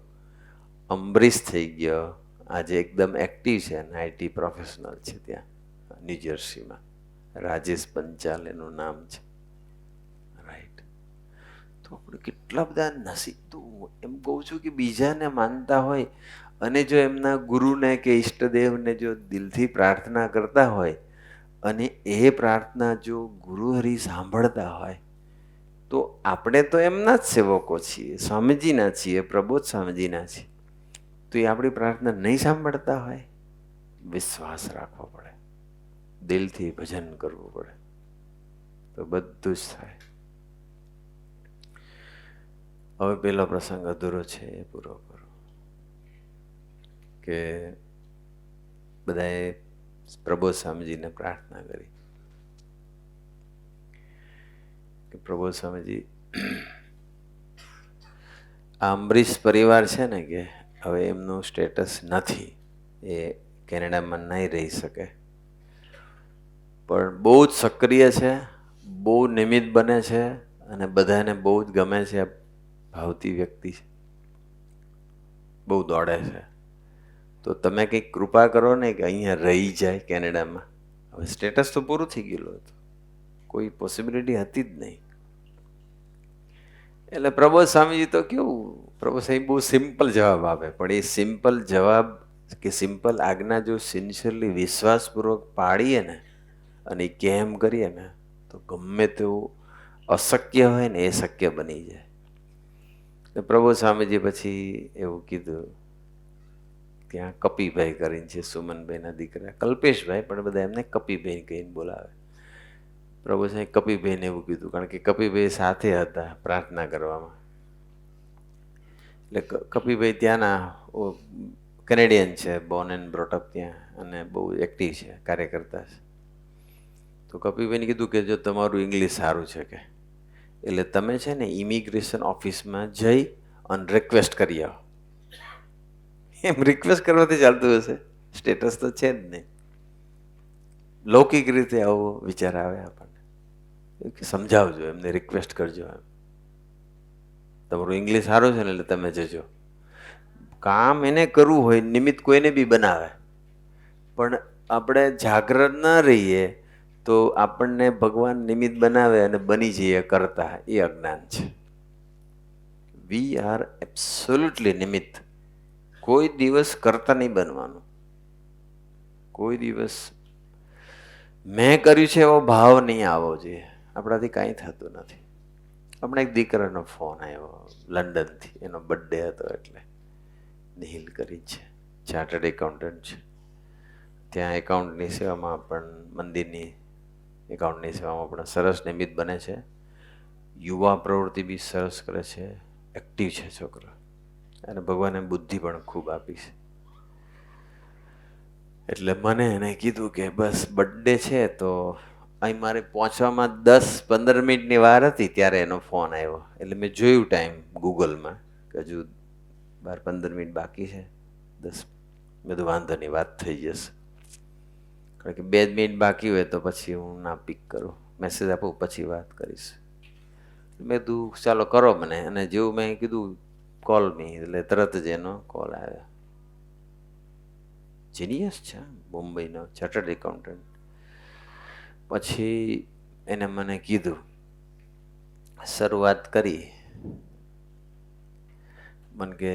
અમરીશ થઈ ગયો. આજે એકદમ એક્ટિવ છે અને આઈટી પ્રોફેશનલ છે ત્યાં ન્યૂજર્સીમાં. રાજેશ પંચાલ એનું નામ છે. રાઈટ. તો આપણે કેટલા બધા નસીબ. તો એમ કહું છું કે બીજાને માનતા હોય અને જો એમના ગુરુને કે ઈષ્ટદેવને જો દિલથી પ્રાર્થના કરતા હોય અને એ પ્રાર્થના જો ગુરુહરિ સાંભળતા હોય, તો આપણે તો એમના જ સેવકો છીએ, સ્વામીજીના છીએ, પ્રબોધ સ્વામીજીના છીએ. તો એ આપણી પ્રાર્થના નહીં સાંભળતા હોય, વિશ્વાસ રાખવો પડે, દિલથી ભજન કરવું પડે, તો બધું જ થાય. હવે પેલો પ્રસંગ અધૂરો છે એ પૂરો કરો. કે બધાએ પ્રબોધ સ્વામીજીને પ્રાર્થના કરી કે પ્રબોધ સ્વામીજી, આ અમરીશ પરિવાર છે ને, કે હવે એમનું સ્ટેટસ નથી, એ કેનેડામાં નહીં રહી શકે, પણ બહુ જ સક્રિય છે, બહુ નિમિત્ત બને છે અને બધાને બહુ જ ગમે છે, ભાવતી વ્યક્તિ છે, બહુ દોડે છે. તો તમે કંઈક કૃપા કરો ને કે અહીંયા રહી જાય કેનેડામાં. હવે સ્ટેટસ તો પૂરું થઈ ગયેલું હતું, કોઈ પોસિબિલિટી હતી જ નહીં. એટલે પ્રબોધ સ્વામીજી તો કેવું, પ્રભુ સાહેબ બહુ સિમ્પલ જવાબ આપે, પણ એ સિમ્પલ જવાબ કે સિમ્પલ આજ્ઞા જો સિન્સિયરલી વિશ્વાસપૂર્વક પાડીએ ને અને એ કેમ કરીએ ને, તો ગમે તેવું અશક્ય હોય ને એ શક્ય બની જાય. પ્રભુ સ્વામીજી પછી એવું કીધું ત્યાં કપીભાઈ કરીને છે, સુમનભાઈના દીકરા, કલ્પેશભાઈ, પણ બધા એમને કપીભાઈ કહીને બોલાવે. પ્રભુ સાહેબ કપીભાઈને એવું કીધું, કારણ કે કપીભાઈ સાથે હતા પ્રાર્થના કરવામાં. એટલે કપીભાઈ ત્યાંના કેનેડિયન છે, બોર્ન એન્ડ બ્રોટઅપ ત્યાં, અને બહુ એક્ટિવ છે, કાર્યકર્તા છે. તો કપીભાઈને કીધું કે જો તમારું ઇંગ્લિશ સારું છે કે, એટલે તમે છે ને ઇમિગ્રેશન ઓફિસમાં જઈ અને રિક્વેસ્ટ કરી આવો. એમ રિક્વેસ્ટ કરવાથી ચાલતું હશે? સ્ટેટસ તો છે જ નહીં. લૌકિક રીતે આવો વિચાર આવે આપણને કે સમજાવજો એમને, રિક્વેસ્ટ કરજો એમ. તમારું ઇંગ્લિશ સારું છે ને એટલે તમે જજો. કામ એને કરવું હોય, નિમિત્ત કોઈને બી બનાવે, પણ આપણે જાગૃત ન રહીએ તો આપણને ભગવાન નિમિત્ત બનાવે અને બની જઈએ કરતા, એ અજ્ઞાન છે. વી આર એબ્સોલ્યુટલી નિમિત્ત. કોઈ દિવસ કરતા નહીં બનવાનું. કોઈ દિવસ મેં કર્યું છે એવો ભાવ નહીં આવવો જોઈએ. આપણાથી કાંઈ થતું નથી. હમણાં એક દીકરાનો ફોન આવ્યો લંડનથી, એનો બર્થડે હતો, એટલે નિહિલ કરી છે, ચાર્ટર્ડ એકાઉન્ટન્ટ છે. ત્યાં એકાઉન્ટની સેવામાં પણ, મંદિરની એકાઉન્ટની સેવામાં પણ સરસ નિમિત્ત બને છે. યુવા પ્રવૃત્તિ બી સરસ કરે છે, એક્ટિવ છે છોકરો, અને ભગવાને બુદ્ધિ પણ ખૂબ આપી છે. એટલે મને એને કીધું કે બસ બર્થડે છે તો અહીં મારે પહોંચવામાં 10-15 મિનિટની વાર હતી, ત્યારે એનો ફોન આવ્યો. એટલે મેં જોયું ટાઈમ ગૂગલમાં કે હજુ 12-15 મિનિટ બાકી છે. 10 બધું વાંધો નહીં, વાત થઈ જશે. કારણ કે 2 મિનિટ બાકી હોય તો પછી હું ના પિક કરું, મેસેજ આપું પછી વાત કરીશ. મેં કીધું ચાલો કરો મને, અને જેવું મેં કીધું કોલ મી, એટલે તરત જ એનો કોલ આવ્યો. જીનિયસ છે, મુંબઈનો ચાર્ટર્ડ એકાઉન્ટન્ટ. પછી એને મને કીધું, શરૂઆત કરી, મને કે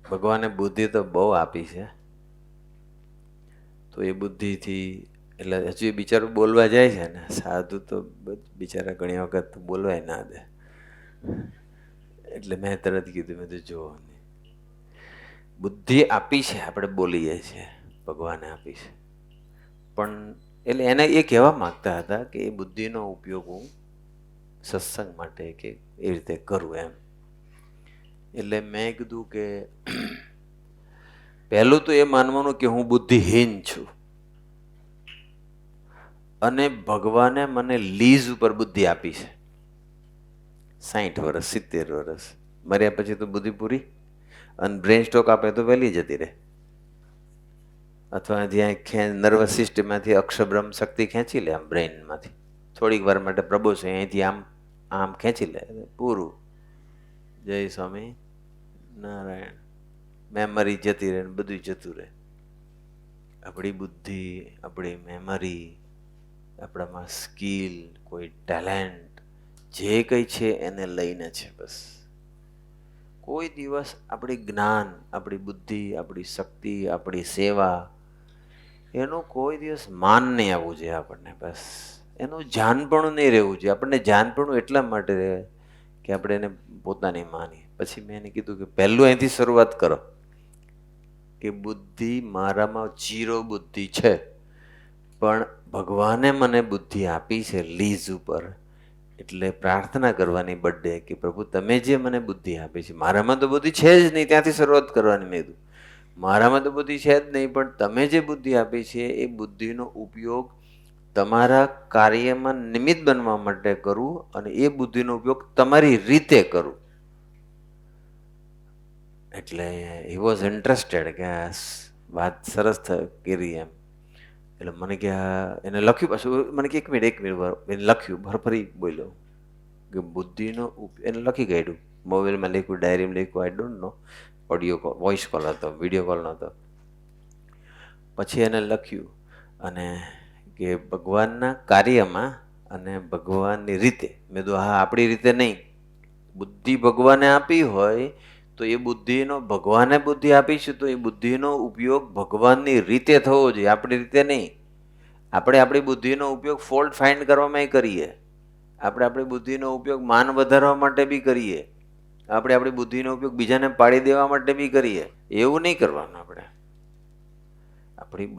ભગવાને બુદ્ધિ તો બહુ આપી છે, તો એ બુદ્ધિથી, એટલે હજુ એ બિચારું બોલવા જાય છે ને, સાધુ તો બિચારા ઘણી વખત બોલવાય ના દે. એટલે મેં તરત કીધું, મેં તો જો બુદ્ધિ આપી છે, આપણે બોલીએ છીએ, ભગવાને આપી છે, પણ એટલે એને એ કહેવા માગતા હતા કે એ બુદ્ધિનો ઉપયોગ હું સત્સંગ માટે કે એ રીતે કરું એમ. એટલે મેં કીધું કે પહેલું તો એ માનવાનું કે હું બુદ્ધિહીન છું, અને ભગવાને મને લીઝ ઉપર બુદ્ધિ આપી છે. 60 વર્ષ 70 વર્ષ મર્યા પછી તો બુદ્ધિ પૂરી, અને બ્રેન સ્ટ્રોક આપે તો વહેલી જતી રહે, અથવા જ્યાં નર્વસ સિસ્ટમમાંથી અક્ષબ્રહ્મ શક્તિ ખેંચી લે આમ બ્રેઇનમાંથી, થોડીક વાર માટે પ્રભુ છે અહીંથી આમ આમ ખેંચી લે, પૂરું. જય સ્વામી નારાયણ. મેમરી જતી રહે, બધું જતું રહે. આપણી બુદ્ધિ, આપણી મેમરી, આપણામાં સ્કિલ, કોઈ ટેલેન્ટ, જે કંઈ છે એને લઈને છે બસ. કોઈ દિવસ આપણી જ્ઞાન, આપણી બુદ્ધિ, આપણી શક્તિ, આપણી સેવા, એનું કોઈ દિવસ માન નહીં આવવું જોઈએ આપણને. બસ એનું જાનપણું નહીં રહેવું જોઈએ. આપણને જાનપણું એટલા માટે રહે કે આપણે એને પોતાની માનીએ. પછી મેં એને કીધું કે પહેલું અહીંથી શરૂઆત કરો કે બુદ્ધિ મારામાં 0 બુદ્ધિ છે, પણ ભગવાને મને બુદ્ધિ આપી છે લીઝ ઉપર. એટલે પ્રાર્થના કરવાની બર્થડે કે પ્રભુ તમે જે મને બુદ્ધિ આપી છે, મારામાં તો બુદ્ધિ છે જ નહીં, ત્યાંથી શરૂઆત કરવાની. મેં કીધું મારામાં તો બુદ્ધિ છે જ નહીં, પણ તમે જે બુદ્ધિ આપી છે એ બુદ્ધિનો ઉપયોગ તમારા કાર્યમાં નિમિત્ત બનવા માટે કરું, અને એ બુદ્ધિનો ઉપયોગ તમારી રીતે કરું. એટલે હી વોઝ ઇન્ટરેસ્ટેડ કે આ વાત સરસ કરી એમ. એટલે મને કે એને લખ્યું, પાછું મને કે એક મિનિટ એને લખ્યું, ફરી બોલ્યો કે બુદ્ધિનો એને લખી કાઢ્યું, મોબાઈલમાં લખ્યું, ડાયરીમાં લખ્યું, I don't know, audio call, voice call હતો, વિડીયો કોલ નહોતો. પછી એને લખ્યું, અને કે ભગવાનના કાર્યમાં અને ભગવાનની રીતે. મેં તો હા, આપણી રીતે નહીં. બુદ્ધિ ભગવાને આપી હોય તો એ બુદ્ધિનો, ભગવાને બુદ્ધિ આપી છે તો એ બુદ્ધિનો ઉપયોગ ભગવાનની રીતે થવો જોઈએ, આપણી રીતે નહીં. આપણે આપણી બુદ્ધિનો ઉપયોગ ફોલ્ટ ફાઇન્ડ કરવામાં કરીએ, આપણે આપણી બુદ્ધિનો ઉપયોગ માન વધારવા માટે બી કરીએ, આપણે આપણી બુદ્ધિનો ઉપયોગ બીજાને પાડી દેવા માટે બી કરીએ. એવું નહીં કરવાનું. આપણે આપણી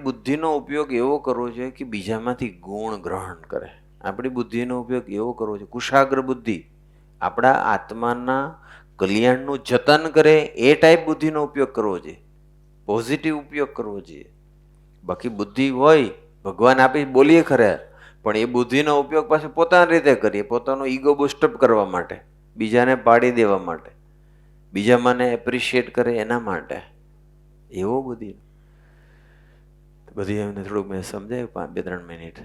બુદ્ધિનો ઉપયોગ એવો કરવો જોઈએ કે બીજામાંથી ગુણ ગ્રહણ કરે. આપણી બુદ્ધિનો ઉપયોગ એવો કરવો જોઈએ, કુશાગ્ર બુદ્ધિ, આપણા આત્માના કલ્યાણનું જતન કરે એ ટાઈપ બુદ્ધિનો ઉપયોગ કરવો જોઈએ, પોઝિટિવ ઉપયોગ કરવો જોઈએ. બાકી બુદ્ધિ હોય, ભગવાન આપી બોલીએ ખરા, પણ એ બુદ્ધિનો ઉપયોગ પાછો પોતાની રીતે કરીએ, પોતાનો ઈગો બુસ્ટઅપ કરવા માટે, બીજાને પાડી દેવા માટે, બીજા મને એપ્રિશિએટ કરે એના માટે. એવો બધી એમને થોડુંક મેં સમજાયું 2-3 મિનિટ.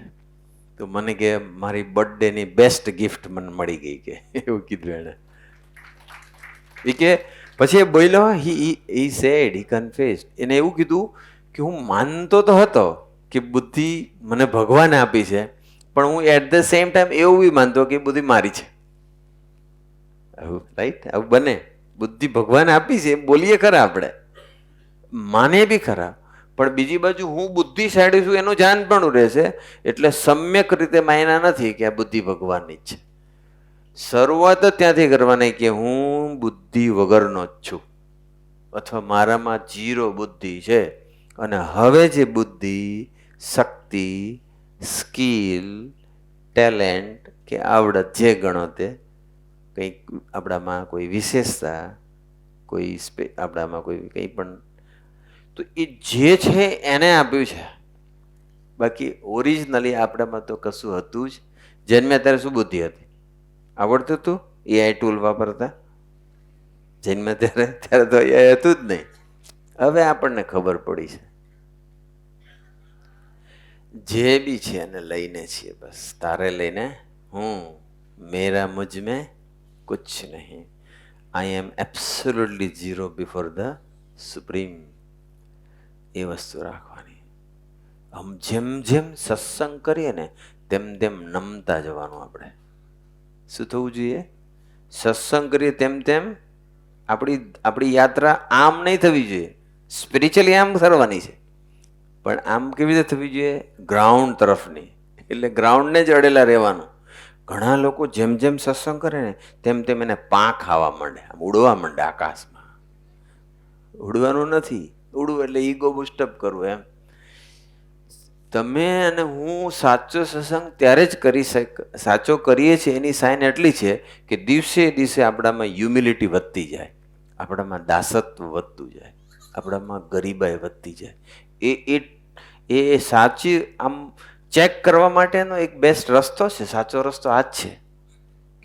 તો મને કે મારી બર્થડેની બેસ્ટ ગિફ્ટ મને મળી ગઈ કે એવું કીધું એણે. એ કે પછી એ બોલ્યો, હી સેડ, હી કન્ફેસ્ડ. એને એવું કીધું કે હું માનતો તો હતો કે બુદ્ધિ મને ભગવાને આપી છે, પણ હું એટ ધ સેમ ટાઈમ એવું બી માનતો કે બુદ્ધિ મારી છે. આવું રાઈટ, આવું બને. બુદ્ધિ ભગવાને આપી છે બોલીએ ખરા, આપણે માને બી ખરા, પણ બીજી બાજુ હું બુદ્ધિશાળી છું એનું જાણ પણ રહેશે. એટલે સમ્યક રીતે માયના નથી કે આ બુદ્ધિ ભગવાનની જ છે. શરૂઆત જ ત્યાંથી કરવાની કે હું બુદ્ધિ વગરનો જ છું, અથવા મારામાં 0 બુદ્ધિ છે. અને હવે જે બુદ્ધિ, શક્તિ, સ્કિલ, ટેલેન્ટ કે આવડત જે ગણો તે, કંઈક આપણામાં કોઈ વિશેષતા, કોઈ આપણામાં કોઈ કંઈ પણ, તો એ જે છે એને આપ્યું છે. બાકી ઓરિજિનલી આપણામાં તો કશું હતું જ. જન્મ્યા ત્યારે શું બુદ્ધિ હતી? આવડતું હતું એઆઈ ટૂલ વાપરતા? જન્મ્યા ત્યારે તો એઆઈ હતું જ નહીં. હવે આપણને ખબર પડી છે. જે બી છે એને લઈને છીએ, બસ તારે લઈને હું, મેરા મુझ में कुछ नहीं, I am absolutely 0 before the supreme. એ વસ્તુ રાખવાની. જેમ જેમ સત્સંગ કરીએ ને તેમ તેમ નમતા જવાનું. આપણે શું થવું જોઈએ? સત્સંગ કરીએ તેમ તેમ આપણી યાત્રા આમ નહીં થવી જોઈએ. સ્પિરિચ્યુઅલી આમ કરવાની છે, પણ આમ કેવી રીતે થવી જોઈએ? ગ્રાઉન્ડ તરફની. એટલે ગ્રાઉન્ડને જ અડેલા રહેવાનું. ઘણા લોકો જેમ જેમ સત્સંગ કરે ને તેમ તેમ એને પાંખ આવવા માંડે, આમ ઉડવા માંડે આકાશમાં. ઉડવાનું નથી. ઉડવું એટલે ઈગો બુસ્ટઅપ કરવું એમ. તમે અને હું સાચો સત્સંગ ત્યારે જ સાચો કરીએ છીએ એની સાઇન એટલી છે કે દિવસે દિવસે આપણામાં હ્યુમિલિટી વધતી જાય, આપણામાં દાસત્વ વધતું જાય, આપણામાં ગરીબાઈ વધતી જાય. એ સાચી આમ ચેક કરવા માટેનો એક બેસ્ટ રસ્તો છે. સાચો રસ્તો આ જ છે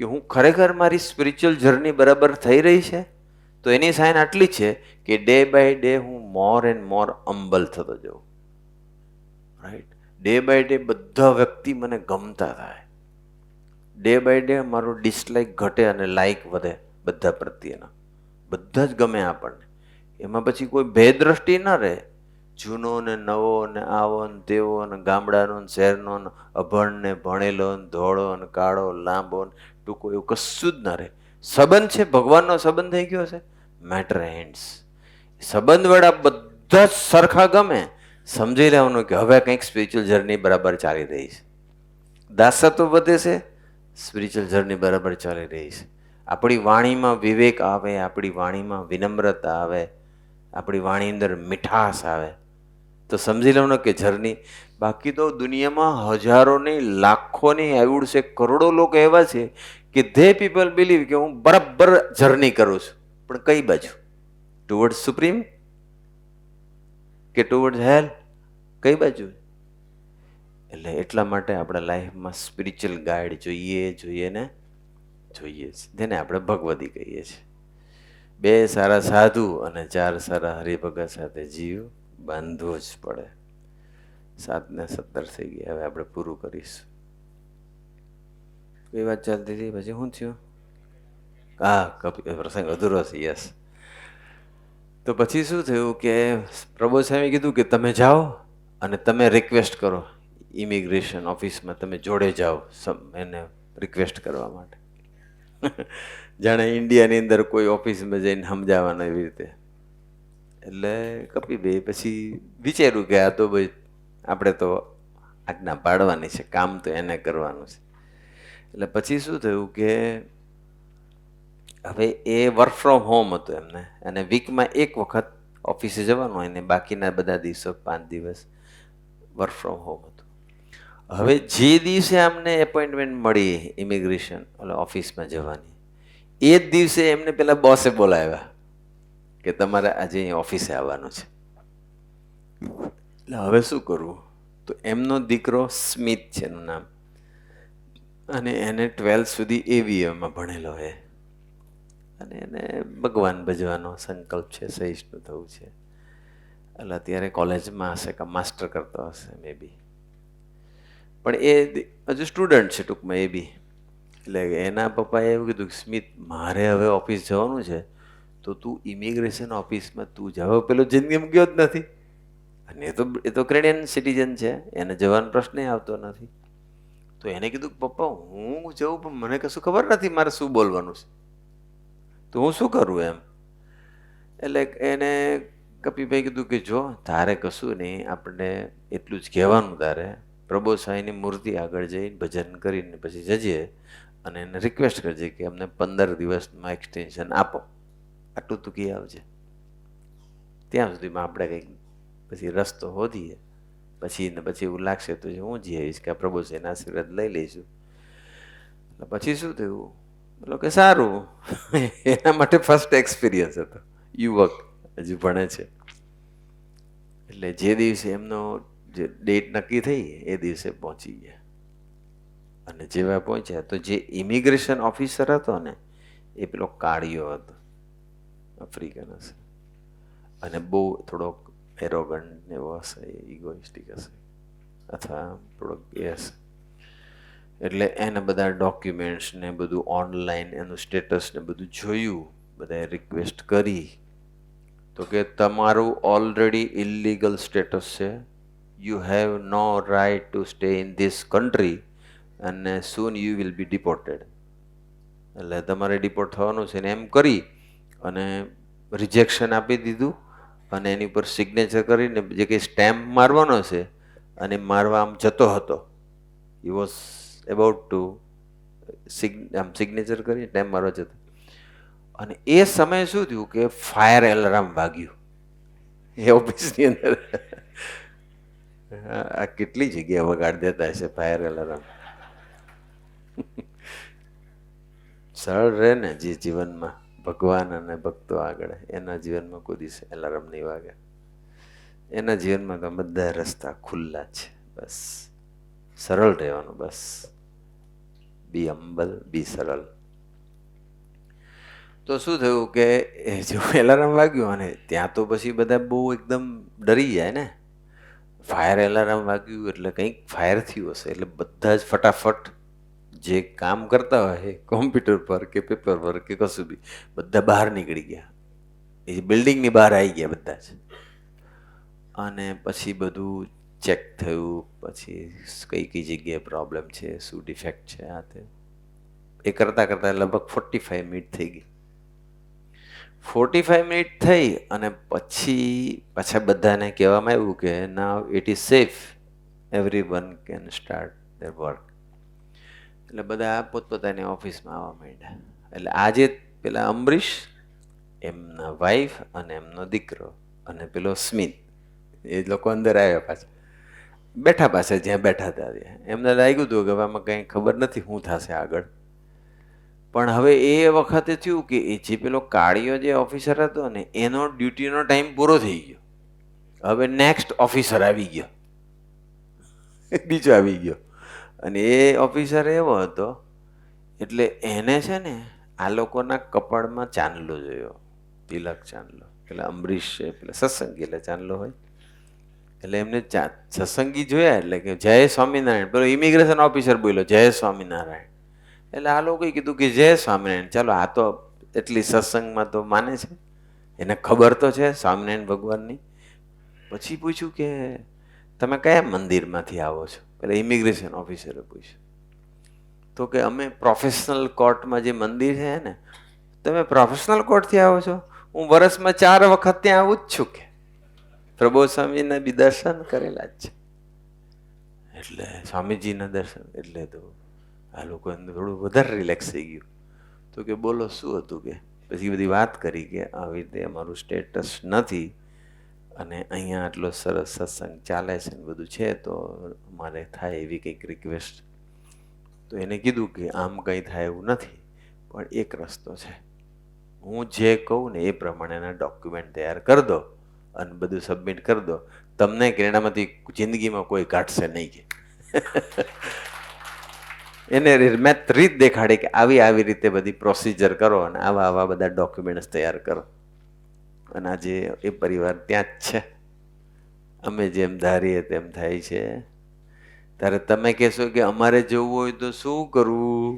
કે હું ખરેખર મારી સ્પિરિચ્યુઅલ જર્ની બરાબર થઈ રહી છે. તો એની સાઇન આટલી છે કે ડે બાય ડે હું મોર એન્ડ મોર હમ્બલ થતો જાઉં. રાઈટ, ડે બાય ડે બધા વ્યક્તિ મને ગમતા થાય. ડે બાય ડે મારો ડિસલાઇક ઘટે અને લાઇક વધે બધા પ્રત્યેના. બધા જ ગમે આપણને. એમાં પછી કોઈ ભેદદ્રષ્ટિ ન રહે. જૂનો ને નવો ને આવો ને તેવો ને ગામડાનો ને શહેરનો ને અભણ ને ભણેલો ને ધોળો ને કાળો લાંબો ને ટૂંકો એવું કશું જ ના રહે. સંબંધ છે, ભગવાનનો સંબંધ થઈ ગયો છે, મેટર એન્ડ્સ. સંબંધવાળા બધા જ સરખા ગમે. સમજી લેવાનું કે હવે કંઈક સ્પિરિચ્યુઅલ જર્ની બરાબર ચાલી રહી છે. દાસત્વ વધે છે, સ્પિરિચ્યુઅલ જર્ની બરાબર ચાલી રહી છે. આપણી વાણીમાં વિવેક આવે, આપણી વાણીમાં વિનમ્રતા આવે, આપણી વાણી અંદર મીઠાશ આવે, તો સમજી લેવાનું કે જર્ની. બાકી તો દુનિયામાં હજારોની લાખોની આઈ છે, કરોડો લોકો એવા છે કે ધે પીપલ બિલીવ કે હું બરાબર જર્ની કરું છું, પણ કઈ બાજુ? ટુવર્ડ્સ સુપ્રીમ કે ટુવર્ડ્સ હેલ? કઈ બાજુ? એટલે એટલા માટે આપણા લાઈફમાં સ્પિરિચ્યુઅલ ગાઈડ જોઈએ ને જોઈએ છે, જેને આપણે ભગવદી કહીએ છીએ. 2 સારા સાધુ અને 4 સારા હરિભગત સાથે જીવ બાંધવો જ પડે. 7 ને 17 થઈ ગયા. હવે આપણે પૂરું કરીશું. કઈ વાત ચાલતી હતી? પછી શું થયું? પ્રસંગ અધૂરો છે. યસ. તો પછી શું થયું કે પ્રભુ સ્વામી કીધું કે તમે જાઓ અને તમે રિક્વેસ્ટ કરો ઇમિગ્રેશન ઓફિસમાં, તમે જોડે જાઓ એને રિક્વેસ્ટ કરવા માટે. જાણે ઇન્ડિયાની અંદર કોઈ ઓફિસમાં જઈને સમજાવવાના એવી રીતે. એટલે કપિલભાઈ પછી વિચાર્યું કે આ તો ભાઈ આપણે તો આજ્ઞા પાડવાની છે, કામ તો એને કરવાનું છે. એટલે પછી શું થયું કે હવે એ વર્ક ફ્રોમ હોમ હતું એમને, અને વીકમાં એક વખત ઓફિસે જવાનું હોય ને બાકીના બધા દિવસો 5 દિવસ વર્ક ફ્રોમ હોમ હતું. હવે જે દિવસે અમને એપોઇન્ટમેન્ટ મળી ઇમિગ્રેશન ઓફિસમાં જવાની, એ જ દિવસે એમને પેલા બોસે બોલાવ્યા કે તમારે આજે અહીં ઓફિસે આવવાનું છે. એટલે હવે શું કરવું? તો એમનો દીકરો સ્મિથ છે એનું નામ, અને એને 12th સુધી એવીએમાં ભણેલો છે, અને એને ભગવાન ભજવાનો સંકલ્પ છે, સહિષ્ણુ થવું છે. એટલે અત્યારે કોલેજમાં હશે કે માસ્ટર કરતો હશે મે બી, પણ એ હજુ સ્ટુડન્ટ છે ટૂંકમાં એ બી. એટલે એના પપ્પાએ એવું કીધું કે સ્મિત, મારે હવે ઓફિસ જવાનું છે, તો તું ઇમિગ્રેશન ઓફિસમાં તું જાવ. પેલો જિંદગીમાં ગયો જ નથી, અને એ તો કેનેડિયન સિટીઝન છે, એને જવાનો પ્રશ્ન આવતો નથી. તો એને કીધું પપ્પા હું જઉં પણ મને કશું ખબર નથી મારે શું બોલવાનું છે, તો હું શું કરું એમ. એટલે એને કપિભાઈ કીધું કે જો તારે કશું નહીં, આપણે એટલું જ કહેવાનું, તારે પ્રભુ સાંઈની મૂર્તિ આગળ જઈને ભજન કરીને પછી જજે અને એને રિક્વેસ્ટ કરજે કે અમને 15 દિવસમાં એક્સટેન્શન આપો, આટલું તું કહી આવજે. ત્યાં સુધીમાં આપણે કંઈક પછી રસ્તો શોધીએ, પછી એવું લાગશે તો હું જઈ આવીશ કે પ્રભુ સાંઈના આશીર્વાદ લઈ લઈશું. પછી શું થયું? બોલો કે સારું. એના માટે ફર્સ્ટ એક્સપિરિયન્સ હતો, યુવક હજુ ભણે છે. એટલે જે દિવસે એમનો જે ડેટ નક્કી થઈ એ દિવસે પહોંચી ગયા, અને જેવા પહોંચ્યા તો જે ઇમિગ્રેશન ઓફિસર હતો ને એ પેલો કાળિયો હતો, આફ્રિકન હશે, અને બહુ થોડોક એરોગન્ટ એવો હશે, ઇગોઇસ્ટિક હશે, અથવા થોડોક એ હશે. એટલે એને બધા ડોક્યુમેન્ટ્સ ને બધું ઓનલાઈન એનું સ્ટેટસ ને બધું જોયું, બધાએ રિક્વેસ્ટ કરી, તો કે તમારું ઓલરેડી ઇલીગલ સ્ટેટસ છે, you have no right to stay in this country અને સૂન યુ વિલ બી ડિપોર્ટેડ. એટલે તમારે ડિપોર્ટ થવાનું છે ને એમ કરી અને રિજેક્શન આપી દીધું, અને એની ઉપર સિગ્નેચર કરીને જે કંઈ સ્ટેમ્પ મારવાનો છે અને મારવા આમ જતો હતો, હી વોઝ એબાઉટ ટુ આમ સિગ્નેચર કરી સ્ટેમ્પ મારવા જતો, અને એ સમયે શું થયું કે ફાયર એલાર્મ વાગ્યું એ ઓફિસની અંદર. આ કેટલી જગ્યા વગાડી દેતા હશે ફાયર એલાર્મ. સરળ રહે ને જે જીવનમાં ભગવાન અને ભક્તો આગળ, એના જીવનમાં કોઈ દિવસ એલાર્મ નહીં વાગે. એના જીવનમાં તો બધા રસ્તા ખુલ્લા છે. બસ સરળ રહેવાનું, બસ બી હમ્બલ, બી સરળ. તો શું થયું કે જો એલાર્મ વાગ્યું, અને ત્યાં તો પછી બધા બહુ એકદમ ડરી જાય ને. ફાયર એલાર્મ વાગ્યું એટલે કંઈક ફાયર થયું હશે, એટલે બધા જ ફટાફટ જે કામ કરતા હોય કોમ્પ્યુટર પર કે પેપર પર કે કશું બી, બધા બહાર નીકળી ગયા, એ બિલ્ડિંગની બહાર આવી ગયા બધા જ. અને પછી બધું ચેક થયું, પછી કઈ જગ્યાએ પ્રોબ્લેમ છે, શું ડિફેક્ટ છે, આ તે એ કરતાં કરતાં લગભગ 45 મિનિટ થઈ ગઈ. 45 મિનિટ થઈ અને પછી પાછા બધાને કહેવામાં આવ્યું કે now it is safe, everyone can start their work. એટલે બધા પોતપોતાની ઓફિસમાં આવવા માંડ્યા. એટલે આજે પેલા અમરીશ, એમના વાઈફ અને એમનો દીકરો અને પેલો સ્મિત, એ લોકો અંદર આવ્યા પાછા, બેઠા પાછા જ્યાં બેઠા હતા ત્યાં. એમને લાગ્યું હતું કે આમાં કંઈ ખબર નથી શું થશે આગળ. પણ હવે એ વખતે થયું કે એ જે પેલો કાળિયો જે ઓફિસર હતો ને એનો ડ્યુટીનો ટાઈમ પૂરો થઈ ગયો. હવે નેક્સ્ટ ઓફિસર આવી ગયો, બીજો આવી ગયો, અને એ ઓફિસર એવો હતો એટલે એને છે ને આ લોકોના કપાળમાં ચાંદલો જોયો, તિલક ચાંદલો. એટલે અમરીશ છે પેલા સત્સંગી, એટલે ચાંદલો હોય, એટલે એમને સત્સંગી જોયા એટલે કે જય સ્વામિનારાયણ. પેલો ઇમિગ્રેશન ઓફિસર બોલ્યો જય સ્વામિનારાયણ. એટલે આ લોકોએ કીધું કે જય સ્વામિનારાયણ. ચાલો આ તો એટલી સત્સંગમાં તો માને છે, એને ખબર તો છે સ્વામિનારાયણ ભગવાનની. પછી પૂછ્યું કે તમે કયા મંદિરમાંથી આવો છો? એટલે ઇમિગ્રેશન ઓફિસરે પૂછ્યું. તો કે અમે પ્રોફેશનલ કોર્ટમાં જે મંદિર છે ને. તમે પ્રોફેશનલ કોર્ટથી આવો છો? હું વર્ષમાં 4 વખત ત્યાં આવું જ છું કે પ્રભુ સ્વામીના બી દર્શન કરેલા જ છે. એટલે સ્વામીજીના દર્શન એટલે તો આ લોકો થોડું વધારે રિલેક્સ થઈ ગયું. તો કે બોલો શું હતું કે. પછી બધી વાત કરી કે આવી રીતે અમારું સ્ટેટસ નથી અને અહીંયા આટલો સરસ સત્સંગ ચાલે છે ને બધું છે, તો મારે થાય એવી કંઈક રિક્વેસ્ટ. તો એને કીધું કે આમ કંઈ થાય એવું નથી, પણ એક રસ્તો છે, હું જે કહું ને એ પ્રમાણેના ડોક્યુમેન્ટ તૈયાર કરી દો અને બધું સબમિટ કરી દો, તમને કેનેડામાંથી જિંદગીમાં કોઈ કાઢશે નહીં કે. એને મેં રીત દેખાડી કે આવી આવી રીતે બધી પ્રોસિજર કરો અને આવા આવા બધા ડોક્યુમેન્ટ્સ તૈયાર કરો. અને આજે એ પરિવાર ત્યાં જ છે. અમે જેમ ધારીએ તેમ થાય છે. ત્યારે તમે કહેશો કે અમારે જવું હોય તો શું કરવું?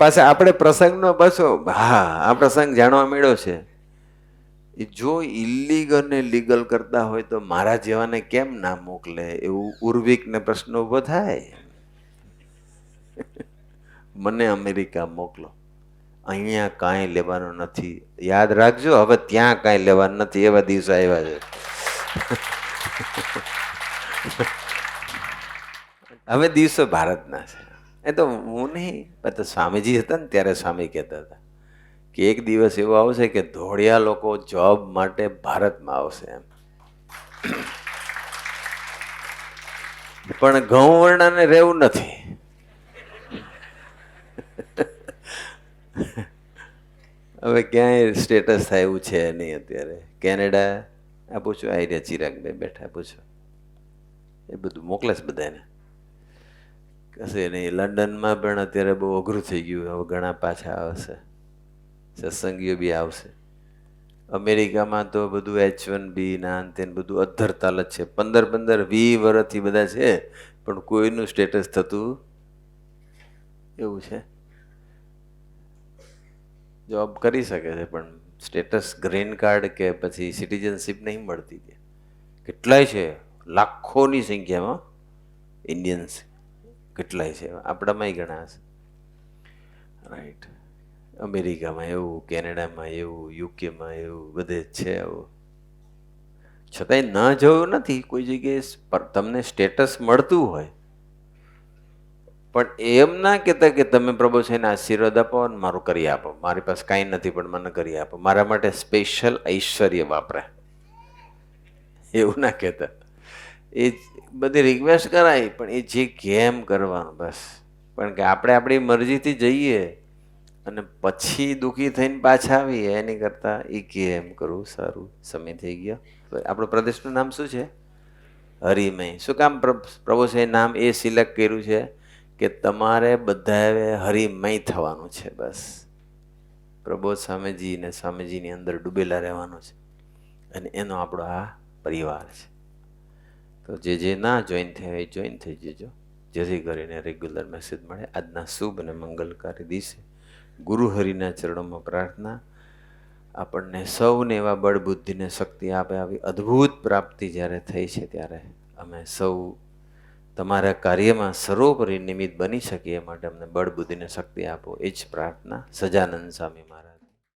પાછા આપણે પ્રસંગનો પાછો આ પ્રસંગ જાણવા મળ્યો છે. જો ઇલીગલ ને લીગલ કરતા હોય તો મારા જેવાને કેમ ના મોકલે, એવું ઉર્વિકને પ્રશ્ન ઉભો થાય. મને અમેરિકા મોકલો, અહીંયા કાંઈ લેવાનું નથી. યાદ રાખજો, હવે ત્યાં કાંઈ લેવાનું નથી, એવા દિવસો આવ્યા છે. હવે દિવસો ભારતના છે. એ તો હું નહીં, તો સ્વામીજી હતા ને ત્યારે સ્વામી કહેતા હતા કે એક દિવસ એવો આવશે કે ધોળિયા લોકો જોબ માટે ભારતમાં આવશે એમ. પણ ઘઉં વર્ણાને રહેવું નથી. હવે ક્યાંય સ્ટેટસ થાય એવું છે નહીં અત્યારે. કેનેડા આ પૂછો, આ રહ્યા ચિરાગભાઈ બેઠા, પૂછો, એ બધું મોકલે છે બધાને. કશે નહીં. લંડનમાં પણ અત્યારે બહુ અઘરું થઈ ગયું, હવે ઘણા પાછા આવશે, સત્સંગીઓ બી આવશે. અમેરિકામાં તો બધું H1B ના અંતે બધું અધ્ધરતાલ જ છે. 15-20 વર્ષથી બધા છે, પણ કોઈનું સ્ટેટસ થતું એવું છે. જોબ કરી શકે છે પણ સ્ટેટસ ગ્રીન કાર્ડ કે પછી સિટીઝનશીપ નહીં મળતી. કે કેટલાય છે, લાખોની સંખ્યામાં ઇન્ડિયન્સ કેટલાય છે, આપણામાંય ઘણા છે. રાઈટ. અમેરિકામાં એવું, કેનેડામાં એવું, યુકેમાં એવું, બધે જ છે આવું. છતાંય ન જવું નથી કોઈ જગ્યાએ. તમને સ્ટેટસ મળતું હોય પણ એમ ના કહેતા કે તમે પ્રભુ છે એને આશીર્વાદ આપો અને મારું કરી આપો. મારી પાસે કાંઈ નથી પણ મને કરી આપો, મારા માટે સ્પેશિયલ ઐશ્વર્ય વાપરે, એવું ના કહેતા. એ બધી રિક્વેસ્ટ કરાય પણ એ જે કેમ કરવાનું બસ. પણ કે આપણે આપણી મરજીથી જઈએ અને પછી દુઃખી થઈને પાછા આવીએ એની કરતાં એ કેમ કરવું સારું. સમય થઈ ગયો. આપણો પ્રદેશનું નામ શું છે? હરિમય. શું કામ પ્રભુ છે નામ એ સિલેક્ટ કર્યું છે? કે તમારે બધાએ હરિમય થવાનું છે. બસ પ્રબોધ સ્વામીજી ને સ્વામીજીની અંદર ડૂબેલા રહેવાનું છે અને એનો આપણો આ પરિવાર છે. તો જે ના જોઈન થયા એ જોઈન થઈ જજો, જેથી કરીને રેગ્યુલર મેસેજ મળે. આજના શુભ અને મંગલકારી દિવસે ગુરુ હરિના ચરણોમાં પ્રાર્થના, આપણને સૌને એવા બળ બુદ્ધિને શક્તિ આપે. આવી અદ્ભુત પ્રાપ્તિ જ્યારે થઈ છે ત્યારે અમે સૌ તમારા કાર્યમાં સર્વોપરી નિમિત્ત બની શકીએ, માટે અમને બળ બુદ્ધિને શક્તિ આપો, એ જ પ્રાર્થના. સજાનંદ સ્વામી મહારાજ.